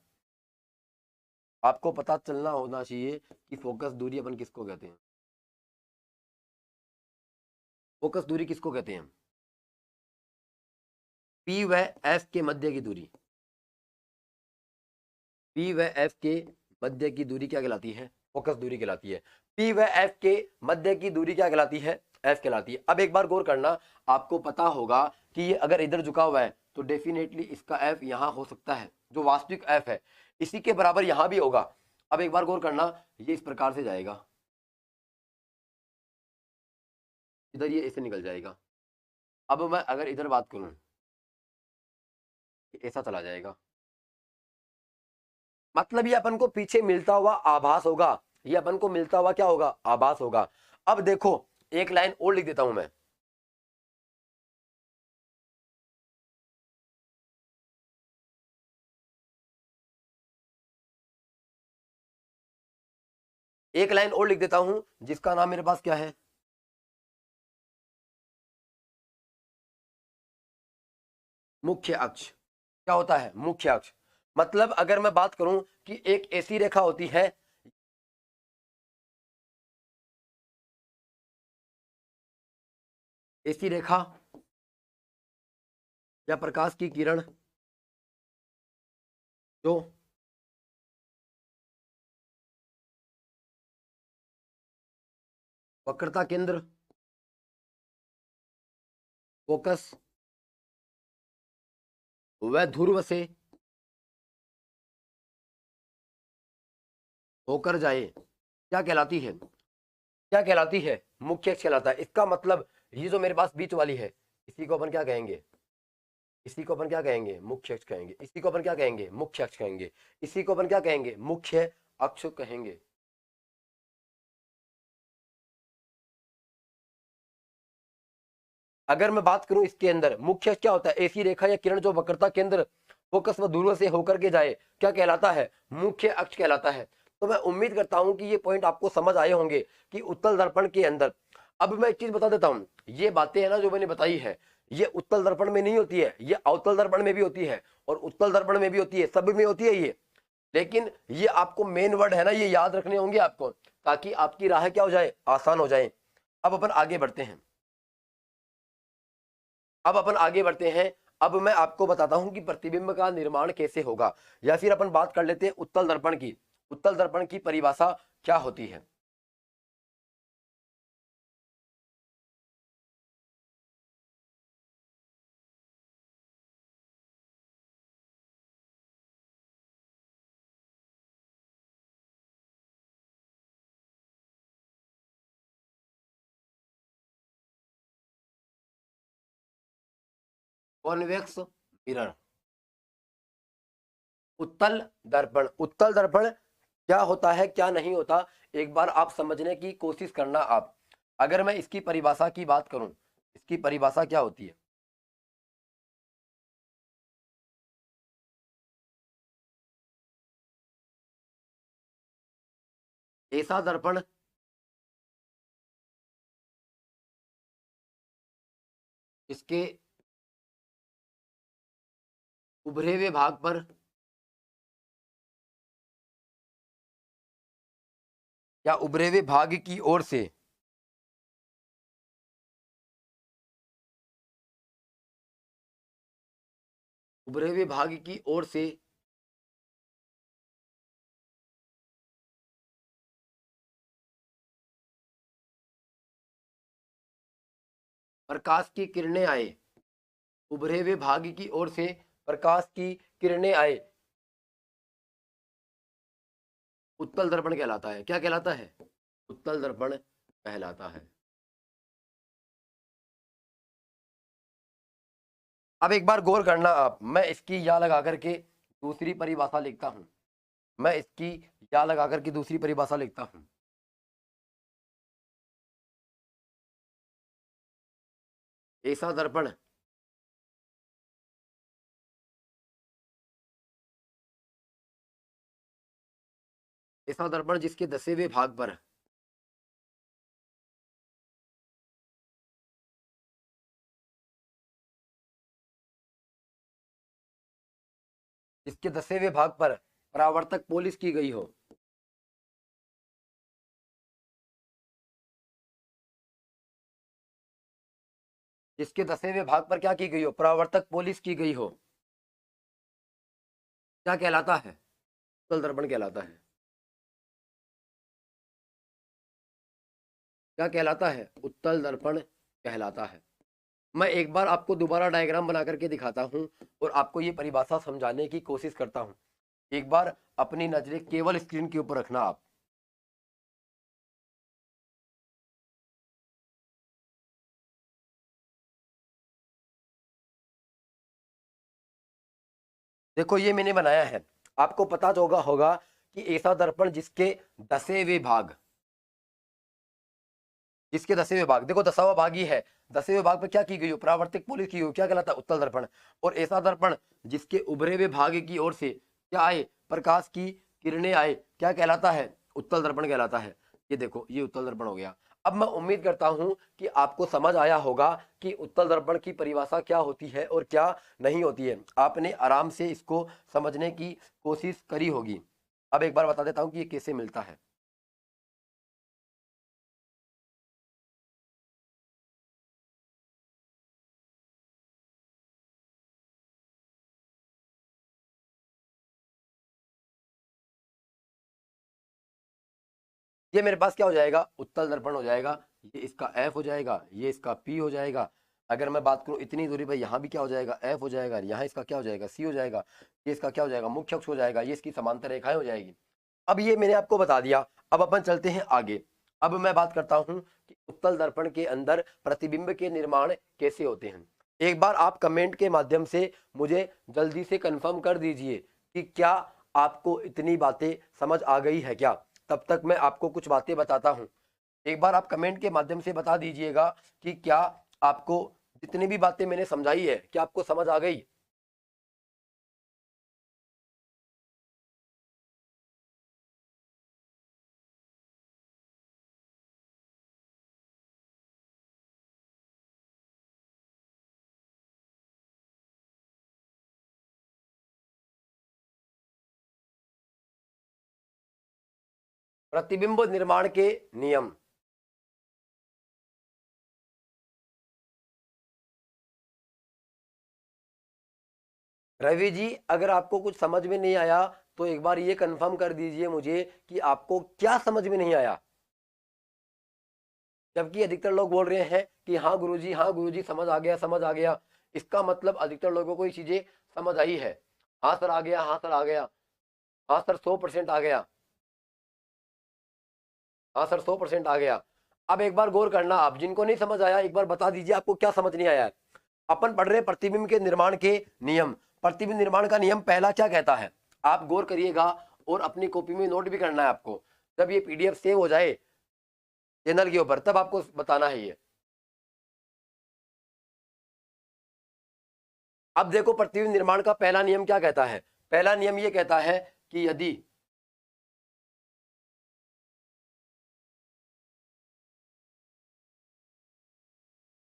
आपको पता चलना होना चाहिए कि फोकस दूरी अपन किसको कहते हैं। फोकस दूरी किसको कहते हैं? पी व एफ के मध्य की दूरी, पी व एफ के मध्य की दूरी क्या कहलाती है? फोकस दूरी कहलाती है। पी व एफ के मध्य की दूरी क्या कहलाती है? एफ कहलाती है। अब एक बार गौर करना, आपको पता होगा कि ये अगर इधर झुका हुआ है तो डेफिनेटली इसका एफ यहां हो सकता है, जो वास्तविक एफ है इसी के बराबर यहां भी होगा। अब एक बार गौर करना, ये इस प्रकार से जाएगा, इधर ये ऐसे निकल जाएगा। अब मैं अगर इधर बात करूं, ऐसा चला जाएगा, मतलब ये अपन को पीछे मिलता हुआ आभास होगा, ये अपन को मिलता हुआ क्या होगा? आभास होगा। अब देखो एक लाइन और लिख देता हूं मैं, एक लाइन और लिख देता हूं जिसका नाम मेरे पास क्या है? मुख्य अक्ष। क्या होता है? मुख्य अक्ष। मतलब अगर मैं बात करूं कि एक ऐसी रेखा होती है, ऐसी रेखा या प्रकाश की किरण जो वक्रता केंद्र, फोकस व ध्रुव से होकर जाए क्या कहलाती है? क्या कहलाती है? मुख्य अक्ष कहलाता है। इसका मतलब ये जो मेरे पास बीच वाली है, इसी को अपन क्या कहेंगे? इसी को अपन क्या कहेंगे? मुख्य अक्ष कहेंगे। इसी को अपन क्या कहेंगे? मुख्य अक्ष कहेंगे। इसी को अपन क्या कहेंगे? मुख्य अक्ष कहेंगे। अगर मैं बात करूं इसके अंदर मुख्य अक्ष क्या होता है? ऐसी रेखा या किरण जो वक्रता केंद्र, फोकस व ध्रुव से होकर के जाए क्या कहलाता है? मुख्य अक्ष कहलाता है। तो मैं उम्मीद करता हूं कि ये पॉइंट आपको समझ आए होंगे कि उत्तल दर्पण के अंदर, अब मैं एक चीज बता देता हूं, ये बातें है ना जो मैंने बताई है, ये उत्तल दर्पण में नहीं होती है, ये अवतल दर्पण में भी होती है और उत्तल दर्पण में भी होती है, सब में होती है ये। लेकिन ये आपको मेन वर्ड है ना, ये याद रखने होंगे आपको, ताकि आपकी राह क्या हो जाए? आसान हो जाए। अब अपन आगे बढ़ते हैं, अब अपन आगे बढ़ते हैं। अब मैं आपको बताता हूं कि प्रतिबिंब का निर्माण कैसे होगा, या फिर अपन बात कर लेते हैं उत्तल दर्पण की। उत्तल दर्पण की परिभाषा क्या होती है? Convex mirror. उत्तल दर्पण, उत्तल दर्पण क्या होता है क्या नहीं होता, एक बार आप समझने की कोशिश करना आप। अगर मैं इसकी परिभाषा की बात करूं, इसकी परिभाषा क्या होती है? ऐसा दर्पण इसके उभरे हुए भाग पर या उभरे हुए भाग की ओर से उभरे हुए भाग की ओर से प्रकाश की किरणें आए, उभरे हुए भाग की ओर से प्रकाश की किरणें आए, उत्तल दर्पण कहलाता है। क्या कहलाता है? उत्तल दर्पण कहलाता है। अब एक बार गौर करना आप, मैं इसकी या लगा करके दूसरी परिभाषा लिखता हूं, मैं इसकी या लगा करके दूसरी परिभाषा लिखता हूं। ऐसा दर्पण ऐसा दर्पण जिसके दसे हुए भाग पर जिसके दसे हुए भाग पर परावर्तक पॉलिश की गई हो, जिसके दसे हुए भाग पर क्या की गई हो? परावर्तक पॉलिश की गई हो, क्या कहलाता है? उत्तल दर्पण कहलाता है। क्या कहलाता है? उत्तल दर्पण कहलाता है। मैं एक बार आपको दोबारा डायग्राम बना करके दिखाता हूं और आपको ये परिभाषा समझाने की कोशिश करता हूं। एक बार अपनी नजरें केवल स्क्रीन के ऊपर रखना आप। देखो ये मैंने बनाया है, आपको पता होगा कि ऐसा दर्पण जिसके दसे हुए भाग, जिसके दसे हुए भाग, देखो दसा हुआ भाग ही है, दसे हुए भाग पर क्या की गई हो? परावर्तिक पॉलिश की हो, क्या कहलाता है? उत्तल दर्पण। और ऐसा दर्पण जिसके उभरे हुए भाग की ओर से क्या आए? प्रकाश की किरणें आए, क्या कहलाता है? उत्तल दर्पण कहलाता है। ये देखो ये उत्तल दर्पण हो गया। अब मैं उम्मीद करता हूं कि आपको समझ आया होगा कि उत्तल दर्पण की परिभाषा क्या होती है और क्या नहीं होती है। आपने आराम से इसको समझने की कोशिश करी होगी। अब एक बार बता देता हूं कि ये कैसे मिलता है। ये मेरे पास क्या हो जाएगा? उत्तल दर्पण हो जाएगा। ये इसका एफ हो जाएगा, ये इसका पी हो जाएगा। अगर मैं बात करूं इतनी दूरी पर, यहाँ भी क्या हो जाएगा? एफ हो जाएगा। यहाँ इसका क्या हो जाएगा? सी हो जाएगा। ये इसका क्या हो जाएगा? मुख्य अक्ष हो जाएगा। ये इसकी समांतर रेखाएं हो जाएगी। अब ये मैंने आपको बता दिया। अब अपन चलते हैं आगे। अब मैं बात करता हूं कि उत्तल दर्पण के अंदर प्रतिबिंब के निर्माण कैसे होते हैं। एक बार आप कमेंट के माध्यम से मुझे जल्दी से कंफर्म कर दीजिए कि क्या आपको इतनी बातें समझ आ गई है क्या। तब तक मैं आपको कुछ बातें बताता हूं। एक बार आप कमेंट के माध्यम से बता दीजिएगा कि क्या आपको जितनी भी बातें मैंने समझाई है क्या आपको समझ आ गई। प्रतिबिंब निर्माण के नियम। रवि जी अगर आपको कुछ समझ में नहीं आया तो एक बार ये कंफर्म कर दीजिए मुझे कि आपको क्या समझ में नहीं आया। जबकि अधिकतर लोग बोल रहे हैं कि हाँ गुरुजी, हाँ गुरुजी, समझ आ गया, समझ आ गया। इसका मतलब अधिकतर लोगों को ये चीजें समझ आई है। हाँ सर आ गया, हाँ सर आ गया, हाँ सर 100% आ गया, हाँ सर 100% आ गया। अब एक बार गौर करना आप, जिनको नहीं समझ आया एक बार बता दीजिए आपको क्या समझ नहीं आया है। अपन पढ़ रहे हैं प्रतिबिंब के निर्माण के नियम। प्रतिबिंब निर्माण का नियम पहला क्या कहता है, आप गौर करिएगा और अपनी कॉपी में नोट भी करना है आपको। जब ये पीडीएफ सेव हो जाए चैनल के ऊपर तब आपको बताना है ये। अब देखो प्रतिबिंब निर्माण का पहला नियम क्या कहता है। पहला नियम ये कहता है कि यदि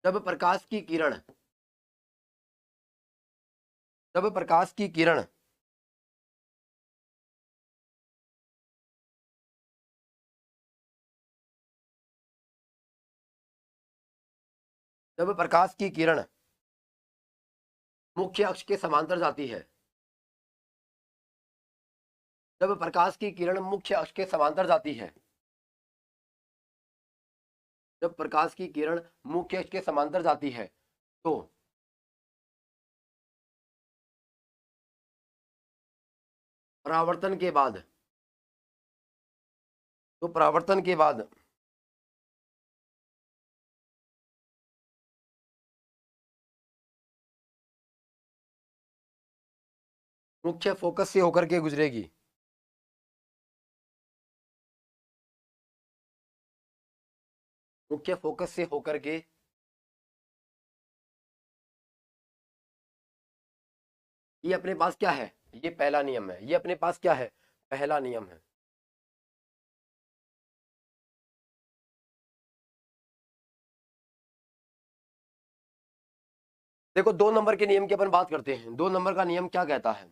जब प्रकाश की किरण जब प्रकाश की किरण जब प्रकाश की किरण मुख्य अक्ष के समांतर जाती है, जब प्रकाश की किरण मुख्य अक्ष के समांतर जाती है, जब प्रकाश की किरण मुख्य अक्ष के समांतर जाती है तो परावर्तन के बाद परावर्तन के बाद मुख्य फोकस से होकर के गुजरेगी। मुख्य फोकस से होकर के ये अपने पास क्या है, ये पहला नियम है। ये अपने पास क्या है, पहला नियम है। देखो 2 नंबर के नियम की अपन बात करते हैं। 2 नंबर का नियम क्या कहता है,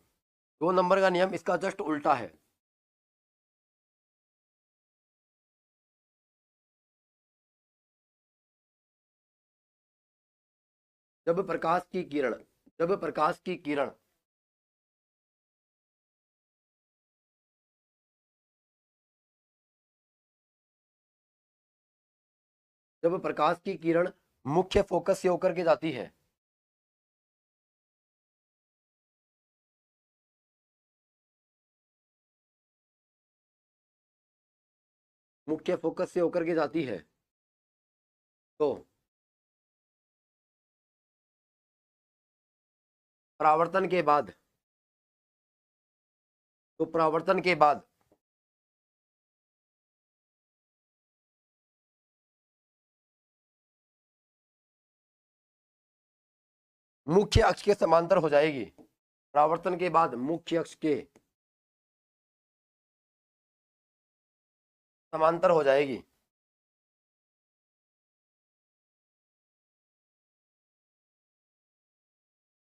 2 नंबर का नियम इसका जस्ट उल्टा है। जब प्रकाश की किरण जब प्रकाश की किरण जब प्रकाश की किरण मुख्य फोकस से होकर के जाती है, मुख्य फोकस से होकर के जाती है तो परावर्तन के बाद परावर्तन के बाद मुख्य अक्ष के समांतर हो जाएगी। परावर्तन के बाद मुख्य अक्ष के समांतर हो जाएगी।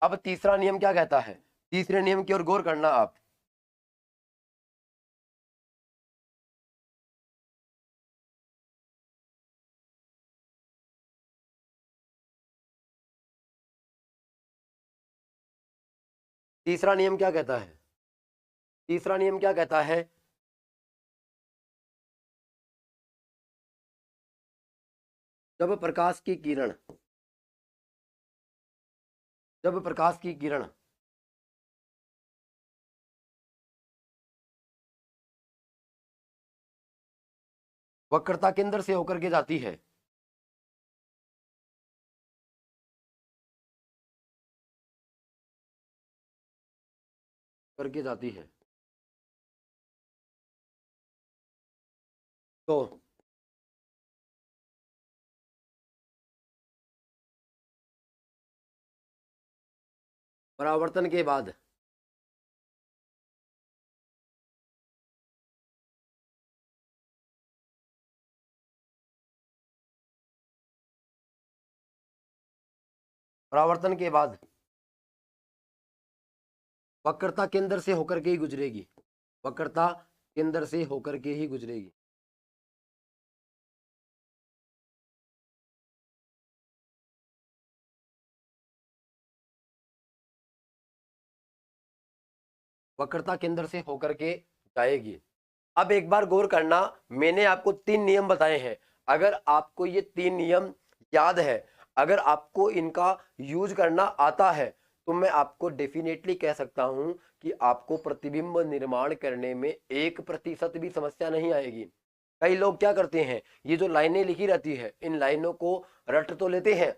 अब तीसरा नियम क्या कहता है, तीसरे नियम की ओर गौर करना आप। तीसरा नियम क्या कहता है, तीसरा नियम क्या कहता है, जब प्रकाश की किरण जब प्रकाश की किरण वक्रता केंद्र से होकर के जाती है, करके जाती है तो परावर्तन के बाद परावर्तन के बाद वक्रता केंद्र से होकर के ही गुजरेगी। वक्रता केंद्र से होकर के ही गुजरेगी। वक्रता केंद्र से होकर के जाएगी। अब एक बार गौर करना, मैंने आपको 3 नियम बताए हैं। अगर आपको ये 3 नियम याद है, अगर आपको इनका यूज करना आता है तो मैं आपको डेफिनेटली कह सकता हूं कि आपको प्रतिबिंब निर्माण करने में 1% भी समस्या नहीं आएगी। कई लोग क्या करते हैं, ये जो लाइनें लिखी रहती है इन लाइनों को रट तो लेते हैं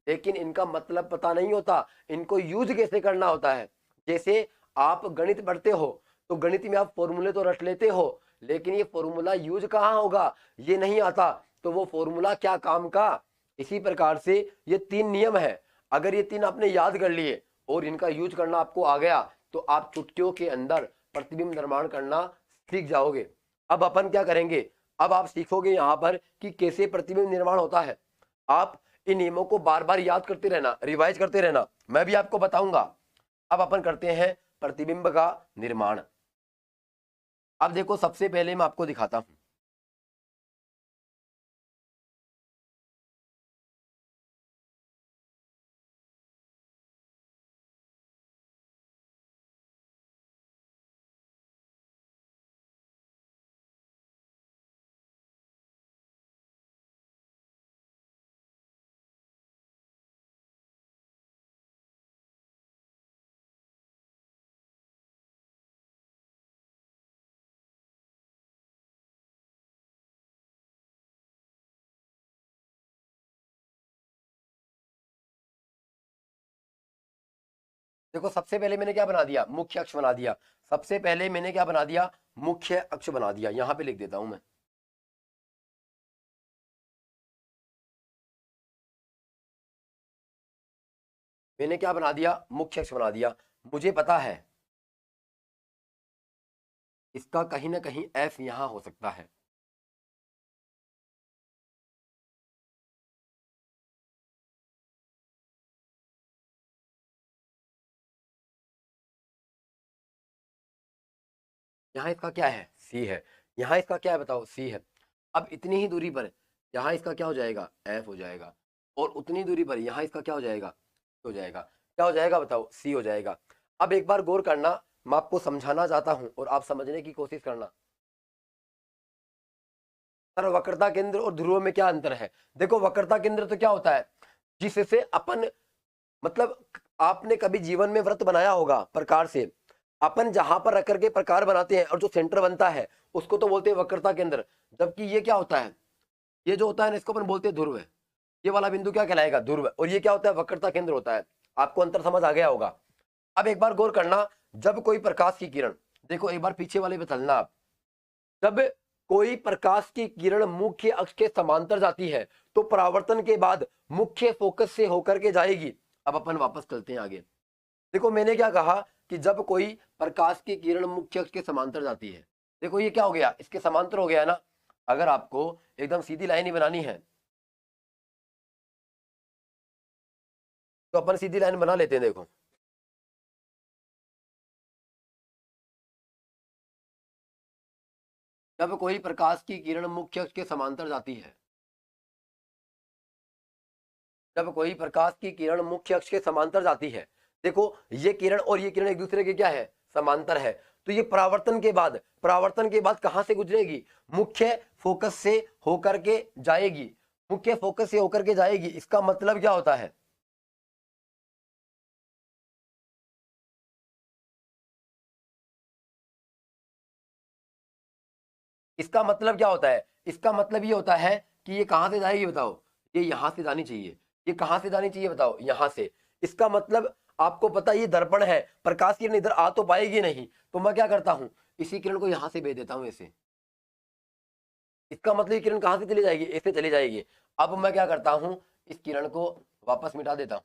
लेकिन इनका मतलब पता नहीं होता, इनको यूज कैसे करना होता है। जैसे आप गणित पढ़ते हो तो गणित में आप फॉर्मूले तो रट लेते हो, लेकिन ये फॉर्मूला यूज कहाँ होगा ये नहीं आता, तो वो फॉर्मूला क्या काम का। इसी प्रकार से ये 3 नियम है, अगर ये 3 आपने याद कर लिए और इनका यूज करना आपको आ गया तो आप चुटकियों के अंदर प्रतिबिंब निर्माण करना सीख जाओगे। अब अपन क्या करेंगे, अब आप सीखोगे यहाँ पर कि कैसे प्रतिबिंब निर्माण होता है। आप इन नियमों को बार बार याद करते रहना, रिवाइज करते रहना, मैं भी आपको बताऊंगा। अब अपन करते हैं प्रतिबिंब का निर्माण। अब देखो सबसे पहले मैं आपको दिखाता हूं। देखो सबसे पहले मैंने क्या बना दिया, मुख्य अक्ष बना दिया। सबसे पहले मैंने क्या बना दिया, मुख्य अक्ष बना दिया। यहां पे लिख देता हूं मैं। मैंने क्या बना दिया, मुख्य अक्ष बना दिया। मुझे पता है इसका कहीं ना कहीं एफ यहां हो सकता है। यहाँ इसका क्या है, सी है। यहाँ इसका क्या है बताओ, सी है। अब इतनी ही दूरी पर यहाँ इसका क्या हो जाएगा, एफ हो जाएगा। और उतनी दूरी पर यहाँ इसका क्या हो जाएगा, हो जाएगा। क्या हो जाएगा बताओ, सी हो जाएगा। अब एक बार गौर करना, मैं आपको समझाना चाहता हूं और आप समझने की कोशिश करना। सर वक्रता केंद्र और ध्रुव में क्या अंतर है। देखो वक्रता केंद्र तो क्या होता है, जिससे अपन मतलब आपने कभी जीवन में व्रत बनाया होगा प्रकार से, अपन जहां पर रख करके प्रकार बनाते हैं और जो सेंटर बनता है उसको तो बोलते हैं वक्रता केंद्र। जबकि ये क्या होता है, ये जो होता है ना इसको अपन बोलते हैं ध्रुव। ये वाला बिंदु क्या कहलाएगा, ध्रुव। और ये क्या होता है, वक्रता केंद्र होता है। आपको अंतर समझ आ गया होगा। अब एक बार गौर करना, जब कोई प्रकाश की किरण, देखो एक बार पीछे वाले पे चलना आप, जब कोई प्रकाश की किरण मुख्य अक्ष के समांतर जाती है तो परावर्तन के बाद मुख्य फोकस से होकर के जाएगी। अब अपन वापस चलते हैं आगे। देखो मैंने क्या कहा कि जब कोई प्रकाश की किरण मुख्य अक्ष के समांतर जाती है, देखो ये क्या हो गया, इसके समांतर हो गया ना। अगर आपको एकदम सीधी लाइन ही बनानी है तो अपन सीधी लाइन बना लेते हैं। देखो जब कोई प्रकाश की किरण मुख्य अक्ष के समांतर जाती है, जब कोई प्रकाश की किरण मुख्य अक्ष के समांतर जाती है, देखो ये किरण और ये किरण एक दूसरे के क्या है, समांतर है। तो ये परावर्तन के बाद कहां से गुजरेगी, मुख्य फोकस से होकर के जाएगी। मुख्य फोकस से होकर के जाएगी, इसका मतलब क्या होता है, इसका मतलब क्या होता है, इसका मतलब ये होता है कि ये कहां से जाएगी बताओ, ये यहां से जानी चाहिए। ये कहां से जानी चाहिए बताओ, यहां से। इसका मतलब आपको पता है ये दर्पण है, प्रकाश किरण इधर आ तो पाएगी नहीं, तो मैं क्या करता हूं, इसी किरण को यहां से भेज देता हूं ऐसे। इसका मतलब ये किरण कहां से चली जाएगी, ऐसे चली जाएगी। अब मैं क्या करता हूं, इस किरण को वापस मिटा देता हूं।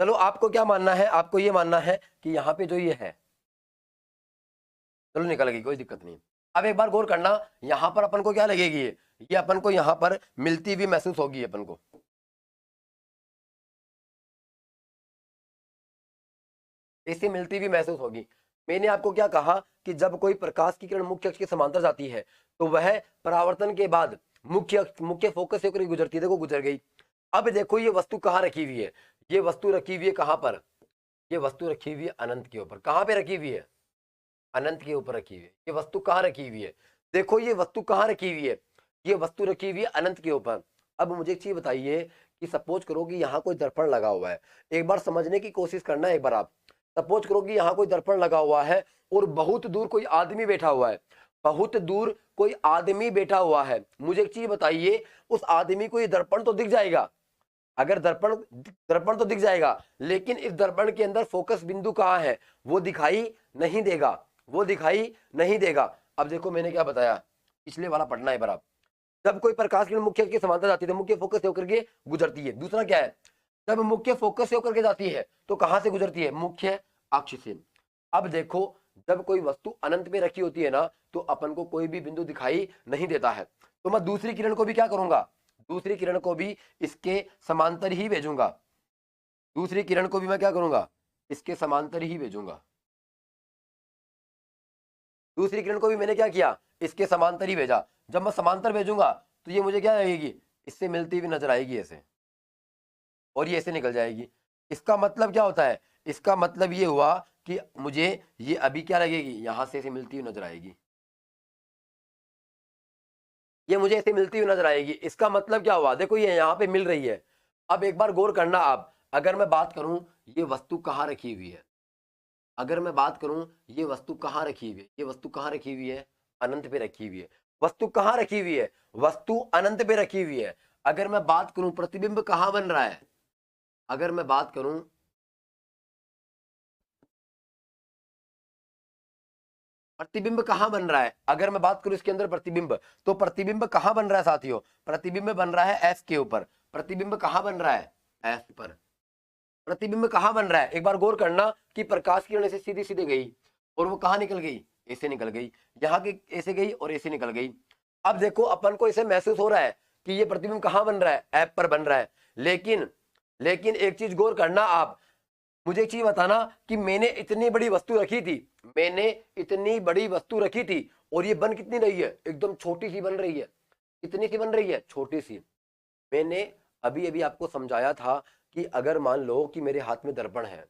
चलो आपको क्या मानना है, आपको ये मानना है कि यहाँ पे जो ये है, चलो निकल गई, कोई दिक्कत नहीं। अब एक बार गौर करना, यहां पर अपन को क्या लगेगी, ये अपन को यहां पर मिलती हुई महसूस होगी अपन को। ऐसे मिलती हुई महसूस होगी। मैंने आपको क्या कहा कि जब कोई प्रकाश की किरण मुख्य अक्ष के समांतर जाती है तो वह परावर्तन के बाद मुख्य फोकस से होकर गुजरती है। देखो गुजर गई। अब देखो ये वस्तु कहाँ रखी हुई है, ये वस्तु रखी हुई है कहां पर, ये वस्तु रखी हुई है अनंत के ऊपर। कहां पे रखी हुई है, अनंत के ऊपर रखी हुई है। ये वस्तु कहाँ रखी हुई है? देखो ये वस्तु कहाँ रखी हुई है? ये वस्तु रखी हुई है अनंत के ऊपर। अब मुझे एक चीज बताइए कि सपोज करो कि यहाँ कोई दर्पण लगा हुआ है, एक बार समझने की कोशिश करना है एक बार आप। सपोज करो कि यहाँ कोई दर्पण लगा हुआ है और बहुत दूर कोई आदमी बैठा हुआ है, बहुत दूर कोई आदमी बैठा हुआ है। मुझे एक चीज बताइए, उस आदमी को ये दर्पण तो दिख जाएगा, अगर दर्पण दर्पण तो दिख जाएगा, लेकिन इस दर्पण के अंदर फोकस बिंदु कहाँ है? वो दिखाई नहीं देगा, वो दिखाई नहीं देगा। अब देखो मैंने क्या बताया, पिछले वाला पढ़ना है बराबर। जब कोई प्रकाश किरण मुख्य के समांतर जाती है तो मुख्य फोकस से होकर के गुजरती है। दूसरा क्या है? जब मुख्य फोकस से होकर के जाती है तो कहां से गुजरती है? मुख्य अक्ष से। अब देखो जब कोई वस्तु अनंत में रखी होती है ना, तो अपन को कोई भी बिंदु दिखाई नहीं देता है, तो मैं दूसरी किरण को भी क्या करूंगा? दूसरी किरण को भी इसके समांतर ही भेजूंगा। दूसरी किरण को भी मैं क्या करूंगा? इसके समांतर ही भेजूंगा। दूसरी किरण को भी मैंने क्या किया? इसके समांतर ही भेजा। जब मैं समांतर भेजूंगा तो ये मुझे क्या लगेगी? इससे मिलती हुई नजर आएगी ऐसे, और ये ऐसे निकल जाएगी। इसका मतलब क्या होता है? इसका मतलब ये हुआ कि मुझे ये अभी क्या लगेगी? यहां से ऐसे मिलती हुई नजर आएगी, ये मुझे ऐसे मिलती हुई नजर आएगी। इसका मतलब क्या हुआ? देखो ये यहाँ पे मिल रही है। अब एक बार गौर करना आप, अगर मैं बात करूं ये वस्तु कहाँ रखी हुई है, अगर मैं बात करूं ये वस्तु कहाँ रखी हुई है, ये वस्तु कहाँ रखी हुई है? अनंत पे रखी हुई है। वस्तु कहाँ रखी हुई है? वस्तु अनंत पे रखी हुई है। अगर मैं बात करूं प्रतिबिंब कहाँ बन रहा है, अगर मैं बात करूं प्रतिबिंब कहाँ बन रहा है, अगर मैं बात करूं इसके अंदर प्रतिबिंब, तो प्रतिबिंब कहाँ बन रहा है साथियों? प्रतिबिंब बन रहा है एस के ऊपर। प्रतिबिंब कहाँ बन रहा है? एस पर। प्रतिबिंब कहाँ बन रहा है? एक बार गौर करना कि प्रकाश किरण ऐसे सीधी सीधी गई और वो कहाँ निकल गई? ऐसे निकल गई। यहाँ के ऐसे गई और ऐसे निकल गई। अब देखो अपन को ऐसे महसूस हो रहा है कि ये प्रतिबिंब कहाँ बन रहा है? ऐप पर बन रहा है। लेकिन लेकिन एक चीज गौर करना आप, मुझे एक चीज बताना कि मैंने इतनी बड़ी वस्तु रखी थी, मैंने इतनी बड़ी वस्तु रखी थी, और ये बन कितनी रही है? एकदम छोटी सी बन रही है। कितनी सी बन रही है? छोटी सी। मैंने अभी अभी आपको समझाया था कि अगर मान लो कि मेरे हाथ में दर्पण है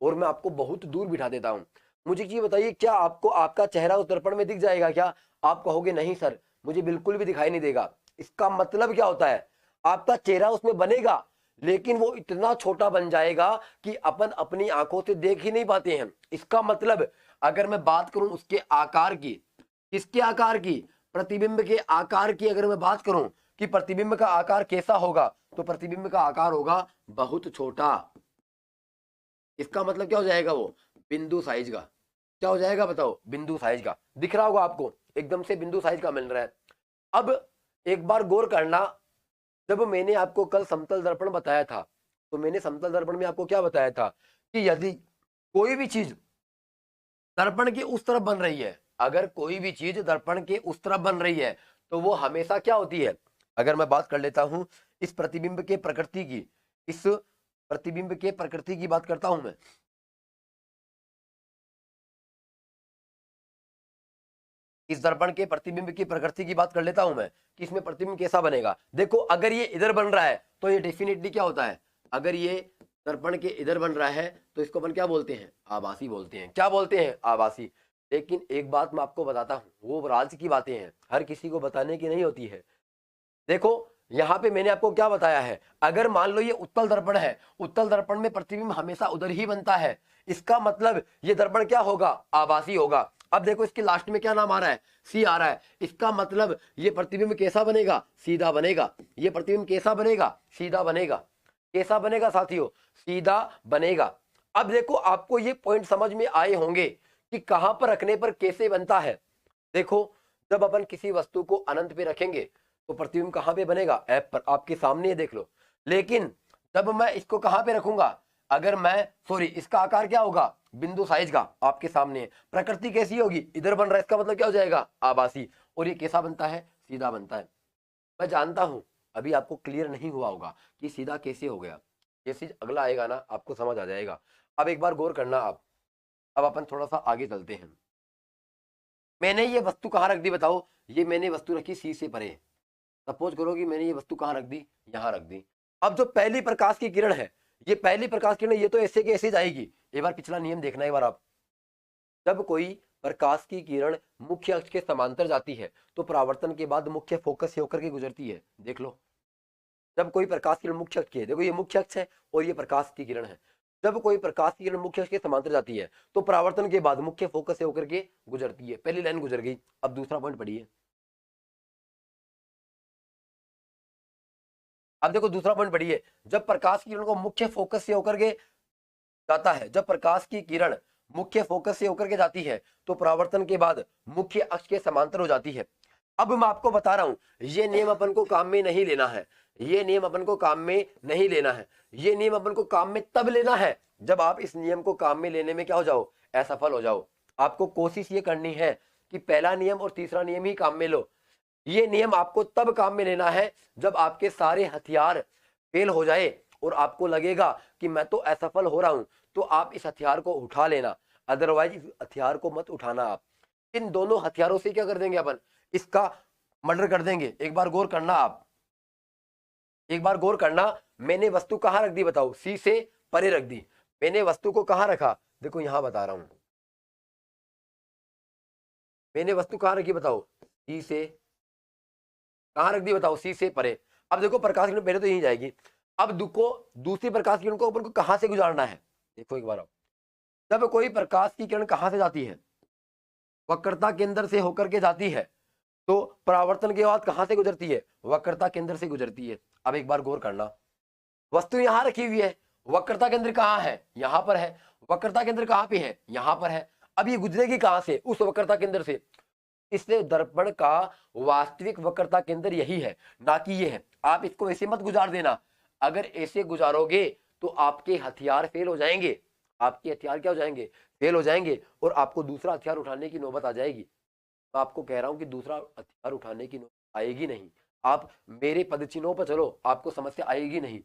और मैं आपको बहुत दूर बिठा देता हूं, मुझे ये बताइए क्या आपको आपका चेहरा उस दर्पण में दिख जाएगा क्या? आप कहोगे नहीं सर, मुझे बिल्कुल भी दिखाई नहीं देगा। इसका मतलब क्या होता है? आपका चेहरा उसमें बनेगा, लेकिन वो इतना छोटा बन जाएगा कि अपन अपनी आंखों से देख ही नहीं पाते हैं। इसका मतलब अगर मैं बात करूं उसके आकार की, किसके आकार की? प्रतिबिंब के आकार की। अगर मैं बात करूं कि प्रतिबिंब का आकार कैसा होगा, तो प्रतिबिंब का आकार होगा बहुत छोटा। इसका मतलब क्या हो जाएगा? वो बिंदु साइज का। क्या हो जाएगा बताओ? बिंदु साइज का। दिख रहा होगा आपको, एकदम से बिंदु साइज का मिल रहा है। अब एक बार गौर करना, जब मैंने आपको कल समतल दर्पण बताया था, तो मैंने समतल दर्पण में आपको क्या बताया था कि यदि कोई भी चीज दर्पण के उस तरफ बन रही है, अगर कोई भी चीज दर्पण के उस तरफ बन रही है, तो वो हमेशा क्या होती है? अगर मैं बात कर लेता हूं इस प्रतिबिंब के प्रकृति की, इस प्रतिबिंब के प्रकृति की बात करता हूं मैं, इस दर्पण के प्रतिबिंब की प्रकृति की बात कर लेता हूं मैं कि इसमें प्रतिबिंब कैसा बनेगा। देखो अगर ये इधर बन रहा है तो ये डेफिनेटली क्या होता है? अगर ये दर्पण के इधर बन रहा है तो इसको अपन क्या बोलते हैं? आभासी बोलते हैं। क्या बोलते हैं? आभासी। लेकिन एक बात मैं आपको बताता हूं, वो राज की बातें हैं, हर किसी को बताने की नहीं होती है। देखो यहाँ पे मैंने आपको क्या बताया है, अगर मान लो ये उत्तल दर्पण है, उत्तल दर्पण में प्रतिबिंब हमेशा उधर ही बनता है। इसका मतलब ये दर्पण क्या होगा? आभासी होगा। अब देखो इसके लास्ट में क्या नाम आ रहा है? सी आ रहा है। इसका मतलब ये प्रतिबिंब कैसा बनेगा? सीधा बनेगा। ये प्रतिबिंब कैसा बनेगा? सीधा बनेगा। कैसा बनेगा साथियों? सीधा बनेगा। अब देखो आपको ये पॉइंट समझ में आए होंगे कि कहां पर रखने पर कैसे बनता है। देखो जब अपन किसी वस्तु को अनंत पे रखेंगे तो प्रतिबिंब कहां पे बनेगा? ऐप पर, आपके सामने देख लो। लेकिन जब मैं इसको कहां पे रखूंगा, अगर मैं सॉरी इसका आकार क्या होगा? बिंदु साइज का, आपके सामने है। प्रकृति कैसी होगी? इधर बन रहा है, इसका मतलब क्या हो जाएगा? आभासी। और ये कैसा बनता है? सीधा बनता है। मैं जानता हूं अभी आपको क्लियर नहीं हुआ होगा कि सीधा कैसे हो गया। ये चीज अगला आएगा ना, आपको समझ आ जाएगा। अब एक बार गौर करना आप, अब अपन थोड़ा सा आगे चलते हैं। मैंने ये वस्तु कहां रख दी बताओ? ये मैंने वस्तु रखी सी से परे। सपोज करो कि मैंने ये वस्तु कहां रख दी? यहां रख दी। अब जो पहली प्रकाश की किरण है, ये पहली प्रकाश किरण, ये तो ऐसे के ऐसे जाएगी। एक बार पिछला नियम देखना एक बार आप। जब कोई प्रकाश की किरण मुख्य अक्ष के समांतर जाती है तो परावर्तन के बाद मुख्य फोकस से होकर के गुजरती है। देख लो, जब कोई प्रकाश किरण मुख्य अक्ष की है, देखो ये मुख्य अक्ष है और ये प्रकाश की किरण है, जब कोई प्रकाश की किरण मुख्य अक्ष के समांतर जाती है तो परावर्तन के बाद मुख्य फोकस से होकर के गुजरती है। पहली लाइन गुजर गई, अब दूसरा पॉइंट पढ़िए। अब देखो दूसरा पॉइंट पढ़िए, जब प्रकाश की किरण को मुख्य फोकस से होकर के जाता है, जब प्रकाश की किरण मुख्य फोकस से होकर के जाती है तो परावर्तन के बाद मुख्य अक्ष के समांतर हो जाती है। अब मैं आपको बता रहा हूं, ये नियम अपन को काम में नहीं लेना है, ये नियम अपन को काम में नहीं लेना है, ये नियम अपन को काम में तब लेना है जब आप इस नियम को काम में लेने में क्या हो जाओ, असफल हो जाओ। आपको कोशिश ये करनी है कि पहला नियम और तीसरा नियम ही काम में लो। ये नियम आपको तब काम में लेना है जब आपके सारे हथियार फेल हो जाए और आपको लगेगा कि मैं तो असफल हो रहा हूं, तो आप इस हथियार को उठा लेना, अदरवाइज इस हथियार को मत उठाना। आप इन दोनों हथियारों से क्या कर देंगे, अपन इसका मर्डर कर देंगे। एक बार गौर करना, आप एक बार गौर करना, मैंने वस्तु कहां रख दी बताओ, सी से परे रख दी। मैंने वस्तु को कहां रखा, देखो यहां बता रहा हूं, मैंने वस्तु कहां रखी बताओ, सी से कहां रख दी बताओ, सी से परे। अब देखो प्रकाश किरण पहले तो यहीं जाएगी, अब दूसरी प्रकाश किरण को अपन को कहां से गुजारना है, देखो एक बार। जब कोई प्रकाश की किरण कहां से जाती है, वक्रता केंद्र से होकर के जाती है तो परावर्तन के बाद कहां से गुजरती है, वक्रता केंद्र से गुजरती है। अब एक बार गौर करना, वस्तु यहां रखी हुई है, वक्रता केंद्र कहां है, यहां पर है, वक्रता केंद्र कहां पे है, यहां पर है। अब ये गुजरेगी कहां से, उस वक्रता केंद्र से। इसलिए दर्पण का वास्तविक वक्रता केंद्र यही है, ना कि ये है। आप इसको ऐसे मत गुजार देना, अगर ऐसे गुजारोगे तो आपके हथियार फेल हो जाएंगे, आपके हथियार क्या हो जाएंगे, फेल हो जाएंगे, और आपको दूसरा हथियार उठाने की नौबत आ जाएगी। मैं आपको कह रहा हूं कि दूसरा हथियार उठाने की नौबत आएगी नहीं। आप मेरे पदचिन्हों पर चलो, आपको समस्या आएगी नहीं।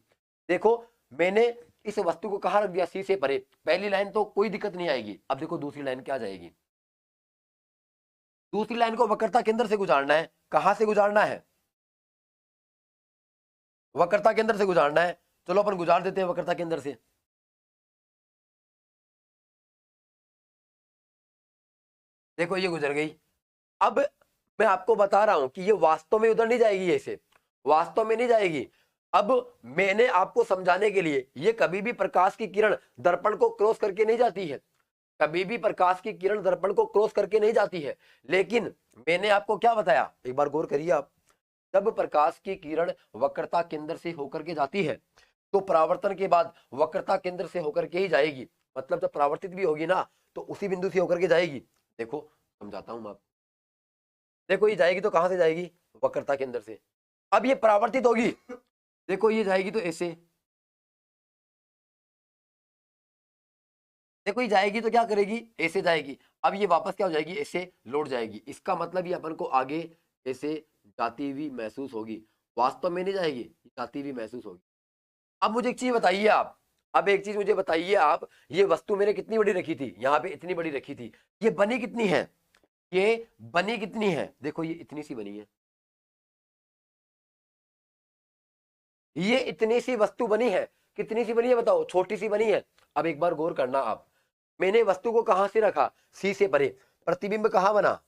देखो मैंने इस वस्तु को कहां रख दिया, सी से परे। पहली लाइन तो कोई दिक्कत नहीं आएगी। अब देखो दूसरी लाइन क्या जाएगी, दूसरी लाइन को वक्रता केंद्र से गुजारना है। कहां से गुजारना है, वक्रता केंद्र से गुजारना है। चलो अपन गुजार देते हैं वक्रता केंद्र से। देखो ये गुजर गई। अब मैं आपको बता रहा हूं कि ये वास्तव में उधर नहीं जाएगी, ऐसे वास्तव में नहीं जाएगी। अब मैंने आपको समझाने के लिए, ये कभी भी प्रकाश की किरण दर्पण को क्रॉस करके नहीं जाती है, कभी भी प्रकाश की किरण दर्पण को क्रॉस करके नहीं जाती है। लेकिन मैंने आपको क्या बताया, एक बार गौर करिए आप, जब प्रकाश की किरण वक्रता केंद्र से होकर के जाती है तो परावर्तन के बाद वक्रता केंद्र से होकर के ही जाएगी। मतलब जब परावर्तित भी होगी ना तो उसी बिंदु से होकर के जाएगी। देखो समझाता हूं मैं आपको, देखो ये जाएगी तो कहां से जाएगी, वक्रता केंद्र से। अब ये परावर्तित होगी, देखो ये जाएगी तो ऐसे, देखो ये जाएगी तो क्या करेगी, ऐसे जाएगी। अब ये वापस क्या हो जाएगी, ऐसे लौट जाएगी। इसका मतलब ये अपन को आगे ऐसे जाती हुई महसूस होगी, वास्तव में नहीं जाएगी, जाती हुई महसूस होगी। अब मुझे एक चीज बताइए आप, अब एक चीज मुझे बताइए आप, ये वस्तु मैंने कितनी बड़ी रखी थी, यहाँ पे इतनी बड़ी रखी थी, ये बनी कितनी है, ये बनी कितनी है, देखो ये इतनी सी बनी है, ये इतनी सी वस्तु बनी है। कितनी सी बनी है बताओ, छोटी सी बनी है। अब एक बार गौर करना आप, मैंने वस्तु को कहां से रखा, सी से परे। प्रतिबिंब कहां बना,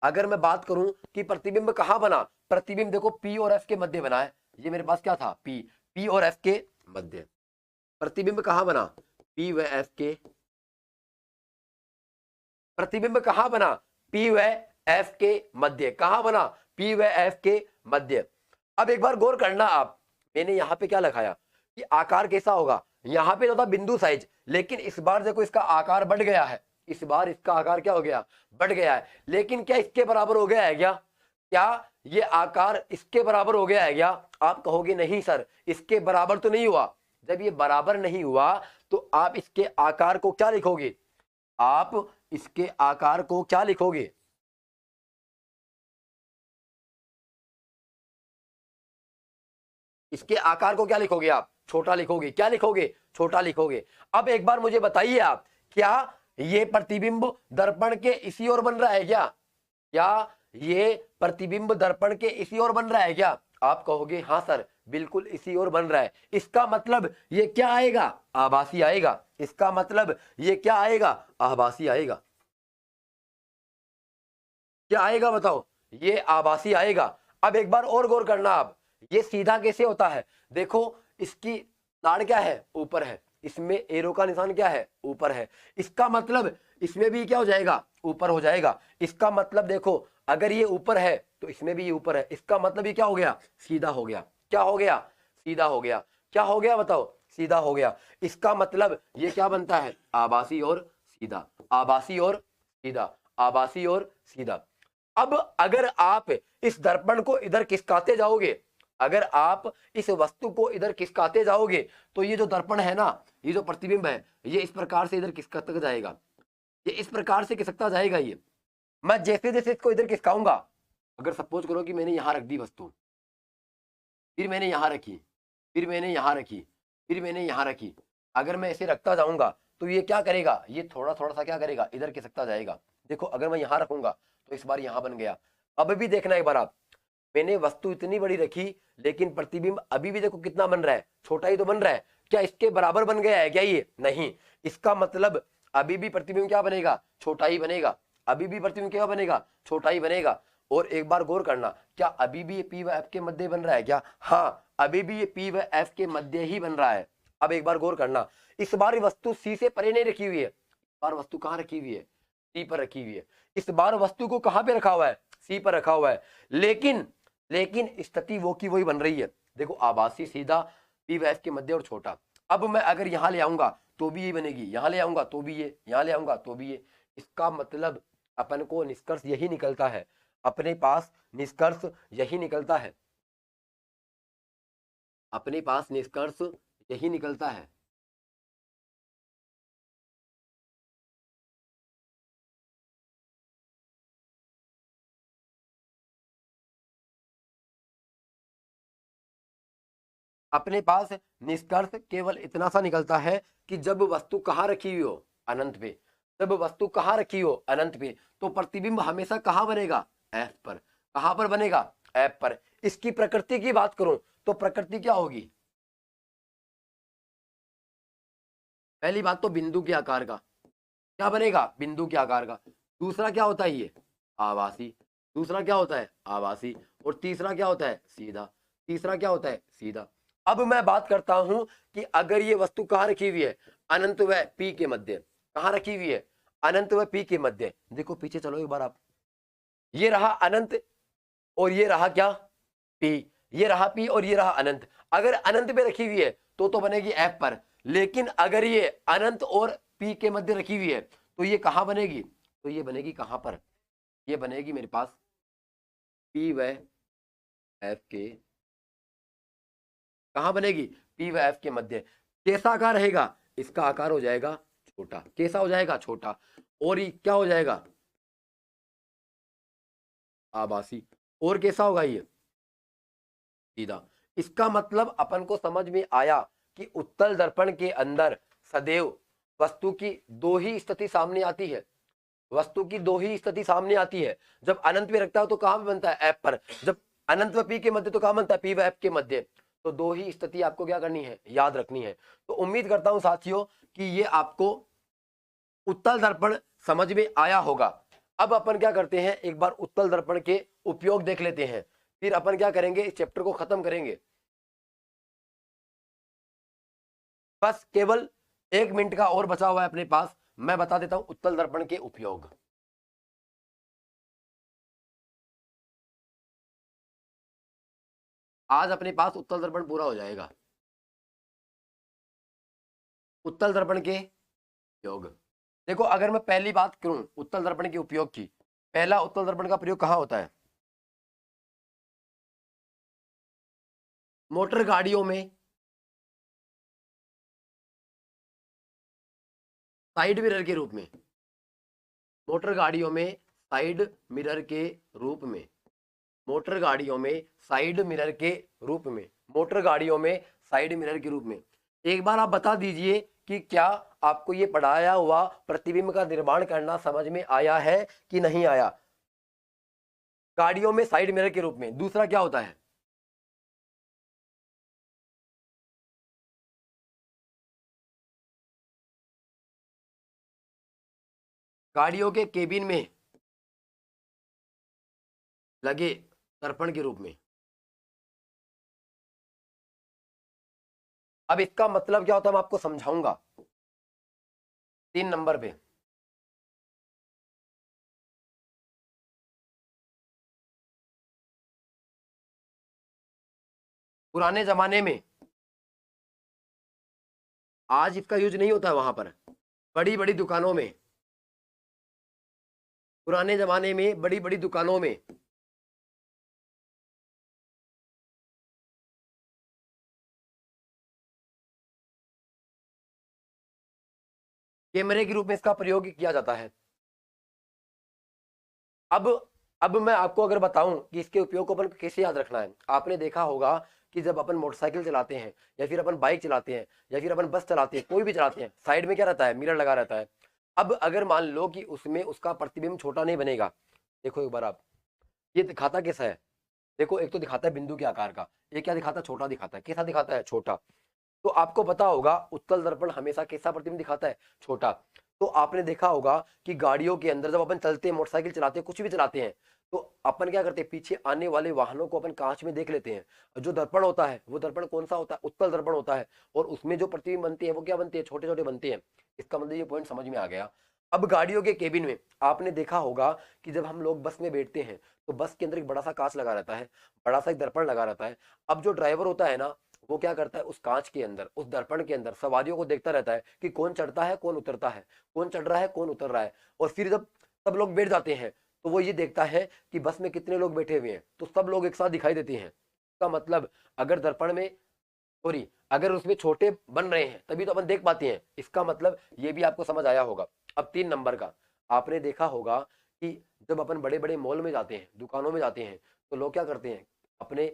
अगर मैं बात करूं कि प्रतिबिंब कहां बना, प्रतिबिंब देखो पी और एफ के मध्य बना है। ये मेरे पास क्या था, पी और एफ के मध्य। प्रतिबिंब कहां बना, पी व एफ के, प्रतिबिंब कहां बना, पी व एफ के मध्य। कहां बना, पी व एफ के मध्य। अब एक बार गौर करना आप, मैंने यहां पे क्या लिखाया कि आकार कैसा होगा, यहां पे जो था बिंदु साइज, लेकिन इस बार देखो इसका आकार बढ़ गया है, इस बार इसका आकार क्या हो गया, बढ़ गया है। लेकिन क्या इसके बराबर हो गया है क्या, क्या ये आकार इसके बराबर हो गया है क्या, आप कहोगे नहीं सर इसके बराबर तो नहीं हुआ। जब ये बराबर नहीं हुआ तो आप इसके आकार को क्या लिखोगे, आप इसके आकार को क्या लिखोगे, इसके आकार को क्या लिखोगे आप, छोटा लिखोगे। क्या लिखोगे, छोटा लिखोगे। अब एक बार मुझे बताइए आप, क्या ये प्रतिबिंब दर्पण के इसी ओर बन रहा है क्या ये प्रतिबिंब दर्पण के इसी ओर बन रहा है क्या, आप कहोगे हाँ सर बिल्कुल इसी ओर बन रहा है। इसका मतलब ये क्या आएगा, आभासी आएगा। इसका मतलब ये क्या आएगा, आभासी आएगा। क्या आएगा बताओ, ये आभासी आएगा। अब एक बार और गौर करना आप, ये सीधा कैसे होता है, देखो इसकी ताड़ क्या है, ऊपर है, इसमें एरो का निशान क्या है, ऊपर है। इसका मतलब इसमें भी क्या हो जाएगा, ऊपर हो जाएगा। इसका मतलब देखो अगर ये ऊपर है तो इसमें भी ये ऊपर है। इसका मतलब ये क्या हो गया, सीधा हो गया। क्या हो गया, सीधा हो गया। क्या हो गया बताओ, सीधा हो गया। इसका मतलब ये क्या बनता है, आभासी और सीधा, आभासी और सीधा, आभासी और सीधा। अब अगर आप इस दर्पण को इधर खिसकाते जाओगे, अगर आप इस वस्तु को इधर खिसकाते जाओगे तो ये जो दर्पण है ना, ये जो प्रतिबिंब है, ये इस प्रकार से इधर खिसकता जाएगा, ये इस प्रकार से खिसकता जाएगा। ये मैं जैसे जैसे इसको इधर खिसकाऊंगा, अगर सपोज करो कि मैंने यहां रख दी वस्तु, फिर मैंने यहां रखी, फिर मैंने यहां रखी, फिर मैंने यहां रखी, अगर मैं इसे रखता जाऊंगा तो ये क्या करेगा, ये थोड़ा थोड़ा सा क्या करेगा, इधर खिसकता जाएगा। देखो अगर मैं यहां रखूंगा तो इस बार यहां बन गया। अब भी देखना एक बार आप, मैंने वस्तु इतनी बड़ी रखी लेकिन प्रतिबिंब अभी भी देखो कितना बन रहा है, छोटा ही तो बन रहा है। क्या इसके बराबर बन गया है क्या ये, नहीं। इसका मतलब अभी भी प्रतिबिंब क्या बनेगा, छोटा ही बनेगा। अभी भी प्रतिबिंब क्या बनेगा, छोटा ही बनेगा। और एक बार गौर करना, क्या अभी भी ये पी व एफ के मध्य बन रहा है क्या, हाँ अभी भी ये पी व एफ के मध्य ही बन रहा है। अब एक बार गौर करना, इस बार वस्तु सी से परे नहीं रखी हुई है, इस बार वस्तु कहाँ रखी हुई है, सी पर रखी हुई है। इस बार वस्तु को कहां पे रखा हुआ है, सी पर रखा हुआ है। लेकिन लेकिन स्थिति वो की वही बन रही है। देखो आभासी, सीधा, पी व एफ के मध्य और छोटा। अब मैं अगर यहां ले आऊंगा तो भी ये बनेगी, यहां ले आऊंगा तो भी ये, यहां ले आऊंगा तो भी ये। इसका मतलब अपन को निष्कर्ष यही निकलता है, अपने पास निष्कर्ष यही निकलता है, अपने पास निष्कर्ष यही निकलता है। अपने पास निष्कर्ष केवल इतना सा निकलता है कि जब वस्तु कहाँ रखी हुई हो, अनंत पे, जब वस्तु कहाँ रखी हो, अनंत पे, तो प्रतिबिंब हमेशा कहाँ बनेगा, एफ पर। कहाँ पर बनेगा, एफ पर। इसकी प्रकृति की बात करूं तो प्रकृति क्या होगी, पहली बात तो बिंदु के आकार का, क्या बनेगा, बिंदु के आकार का। दूसरा क्या होता है, ये आभासी। दूसरा क्या होता है, आभासी। और तीसरा क्या होता है, सीधा। तीसरा क्या होता है, सीधा। अब मैं बात करता हूं कि अगर ये वस्तु कहां रखी हुई है, अनंत व पी के मध्य। कहां रखी हुई है, अनंत व पी के मध्य। देखो पीछे चलो एक बार आप, ये रहा अनंत और ये रहा क्या, पी। ये रहा पी और ये रहा अनंत। अगर अनंत पे रखी हुई है तो बनेगी एफ पर। लेकिन अगर ये अनंत और पी के मध्य रखी हुई है तो ये कहां बनेगी, तो ये बनेगी कहां पर, ये बनेगी मेरे पास पी व एफ के, कहां बनेगी, पी व एफ के मध्य। कैसा आकार रहेगा, इसका आकार हो जाएगा छोटा। कैसा हो जाएगा, छोटा। और ये क्या हो जाएगा, आभासी। और कैसा होगा, ये सीधा। इसका मतलब अपन को समझ में आया कि उत्तल दर्पण के अंदर सदैव वस्तु की दो ही स्थिति सामने आती है, वस्तु की दो ही स्थिति सामने आती है। जब अनंत पे रखता है तो कहां पे बनता है, एफ पर। जब अनंत व पी के मध्य तो कहां बनता है, पी व एफ के मध्य। तो दो ही स्थिति आपको क्या करनी है, याद रखनी है। तो उम्मीद करता हूं साथियों कि ये आपको उत्तल दर्पण समझ में आया होगा। अब अपन क्या करते हैं, एक बार उत्तल दर्पण के उपयोग देख लेते हैं, फिर अपन क्या करेंगे, इस चैप्टर को खत्म करेंगे। बस केवल 1 मिनट का और बचा हुआ है अपने पास, मैं बता देता हूं उत्तल दर्पण के उपयोग। आज अपने पास उत्तल दर्पण पूरा हो जाएगा। उत्तल दर्पण के उपयोग, देखो अगर मैं पहली बात करूं उत्तल दर्पण के उपयोग की, पहला उत्तल दर्पण का प्रयोग कहां होता है, मोटर गाड़ियों में साइड मिरर के रूप में, मोटर गाड़ियों में साइड मिरर के रूप में, मोटर गाड़ियों में साइड मिरर के रूप में, मोटर गाड़ियों में साइड मिरर के रूप में। एक बार आप बता दीजिए कि क्या आपको ये पढ़ाया हुआ प्रतिबिंब का निर्माण करना समझ में आया है कि नहीं आया। गाड़ियों में साइड मिरर के रूप में। दूसरा क्या होता है, गाड़ियों के केबिन में लगे दर्पण के रूप में। अब इसका मतलब क्या होता है मैं आपको समझाऊंगा 3 नंबर पे। पुराने जमाने में, आज इसका यूज नहीं होता है वहां पर, बड़ी बड़ी दुकानों में, पुराने जमाने में बड़ी बड़ी दुकानों में कैमरे के रूप में इसका प्रयोग किया जाता है। अब अब मैं आपको अगर बताऊं कि इसके उपयोग को अपन को कैसे याद रखना है। आपने देखा होगा कि जब अपन मोटरसाइकिल चलाते हैं या फिर अपन बाइक चलाते हैं या फिर अपन बस चलाते हैं, कोई भी चलाते हैं, साइड में क्या रहता है, मिरर लगा रहता है। अब अगर मान लो कि उसमें उसका प्रतिबिंब छोटा नहीं बनेगा, देखो एक बार आप, ये दिखाता कैसा है, देखो एक तो दिखाता है बिंदु के आकार का, ये क्या दिखाता है, छोटा दिखाता है। कैसा दिखाता है, छोटा। तो आपको पता होगा उत्तल दर्पण हमेशा कैसा प्रतिबिंब दिखाता है, छोटा। तो आपने देखा होगा कि गाड़ियों के अंदर जब अपन चलते हैं, मोटरसाइकिल चलाते हैं, कुछ भी चलाते हैं, तो अपन क्या करते हैं, पीछे आने वाले वाहनों को अपन कांच में देख लेते हैं। जो दर्पण होता है वो दर्पण कौन सा होता है, उत्तल दर्पण होता है। और उसमें जो प्रतिबिंब बनते हैं वो क्या बनते हैं, छोटे छोटे बनते हैं। इसका मतलब ये पॉइंट समझ में आ गया। अब गाड़ियों के केबिन में आपने देखा होगा कि जब हम लोग बस में बैठते हैं तो बस के अंदर एक बड़ा सा कांच लगा रहता है, बड़ा सा एक दर्पण लगा रहता है। अब जो ड्राइवर होता है ना, वो क्या करता है, उस कांच के अंदर, उस दर्पण के अंदर सवारियों को देखता रहता है कि कौन चढ़ता है, कौन उतरता है, कौन चढ़ रहा है, कौन उतर रहा है। और फिर जब सब लोग बैठ जाते हैं तो वो ये देखता है कि बस में कितने लोग बैठे हुए हैं, तो सब लोग एक साथ दिखाई देते हैं। इसका मतलब अगर दर्पण में, सॉरी, अगर उसमें छोटे बन रहे हैं तभी तो अपन देख पाते हैं। इसका मतलब ये भी आपको समझ आया होगा। अब 3 नंबर का, आपने देखा होगा कि जब अपन बड़े बड़े मॉल में जाते हैं, दुकानों में जाते हैं, तो लोग क्या करते हैं, अपने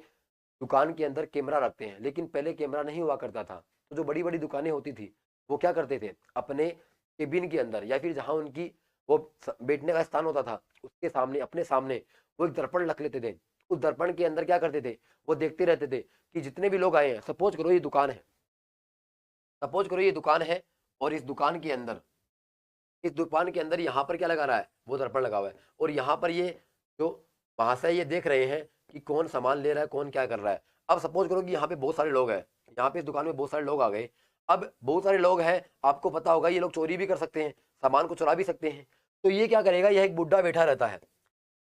दुकान के अंदर कैमरा रखते हैं। लेकिन पहले कैमरा नहीं हुआ करता था, तो जो बड़ी बड़ी दुकानें होती थी वो क्या करते थे, अपने केबिन के अंदर या फिर जहां उनकी वो बैठने का स्थान होता था उसके सामने, अपने सामने वो एक दर्पण रख लेते थे। उस दर्पण के अंदर क्या करते थे, वो देखते रहते थे कि जितने भी लोग आए हैं, सपोज करो ये दुकान है, सपोज करो ये दुकान है, और इस दुकान के अंदर, इस दुकान के अंदर यहाँ पर क्या लगा रहा है, वो दर्पण लगा हुआ है। और यहाँ पर ये जो महाशय ये देख रहे हैं कि कौन सामान ले रहा है, कौन क्या कर रहा है। अब सपोज करो कि यहाँ पे बहुत सारे लोग हैं, यहाँ पे इस दुकान में बहुत सारे लोग आ गए। अब बहुत सारे लोग हैं, आपको पता होगा ये लोग चोरी भी कर सकते हैं, सामान को चुरा भी सकते हैं। तो ये क्या करेगा, यह एक बुड्ढा बैठा रहता है,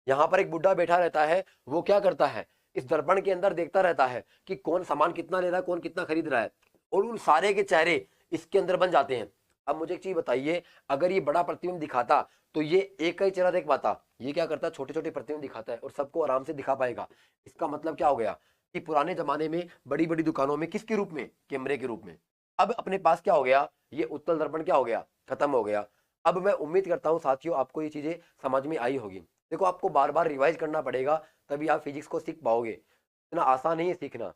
यहाँ पर एक बुड्ढा बैठा रहता है। वो क्या करता है, इस दर्पण के अंदर देखता रहता है कि कौन सामान कितना ले रहा है, कौन कितना खरीद रहा है। और उन सारे के चेहरे इसके अंदर बन जाते हैं। अब मुझे एक चीज बताइए, अगर ये बड़ा प्रतिबिंब दिखाता तो ये एक का ही चेहरा देख पाता, ये क्या करता है, छोटे छोटे प्रतिबिंब दिखाता है और सबको आराम से दिखा पाएगा। इसका मतलब क्या हो गया कि पुराने जमाने में बड़ी बड़ी दुकानों में किसके रूप में, कैमरे के रूप में। अब अपने पास क्या हो गया, ये उत्तल दर्पण क्या हो गया, खत्म हो गया। अब मैं उम्मीद करता हूं साथियों आपको ये चीजें समझ में आई होगी। देखो आपको बार बार रिवाइज करना पड़ेगा, तभी आप फिजिक्स को सीख पाओगे, इतना आसान नहीं है सीखना।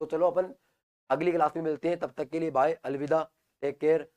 तो चलो अपन अगली क्लास में मिलते हैं, तब तक के लिए बाय, अलविदा, टेक केयर।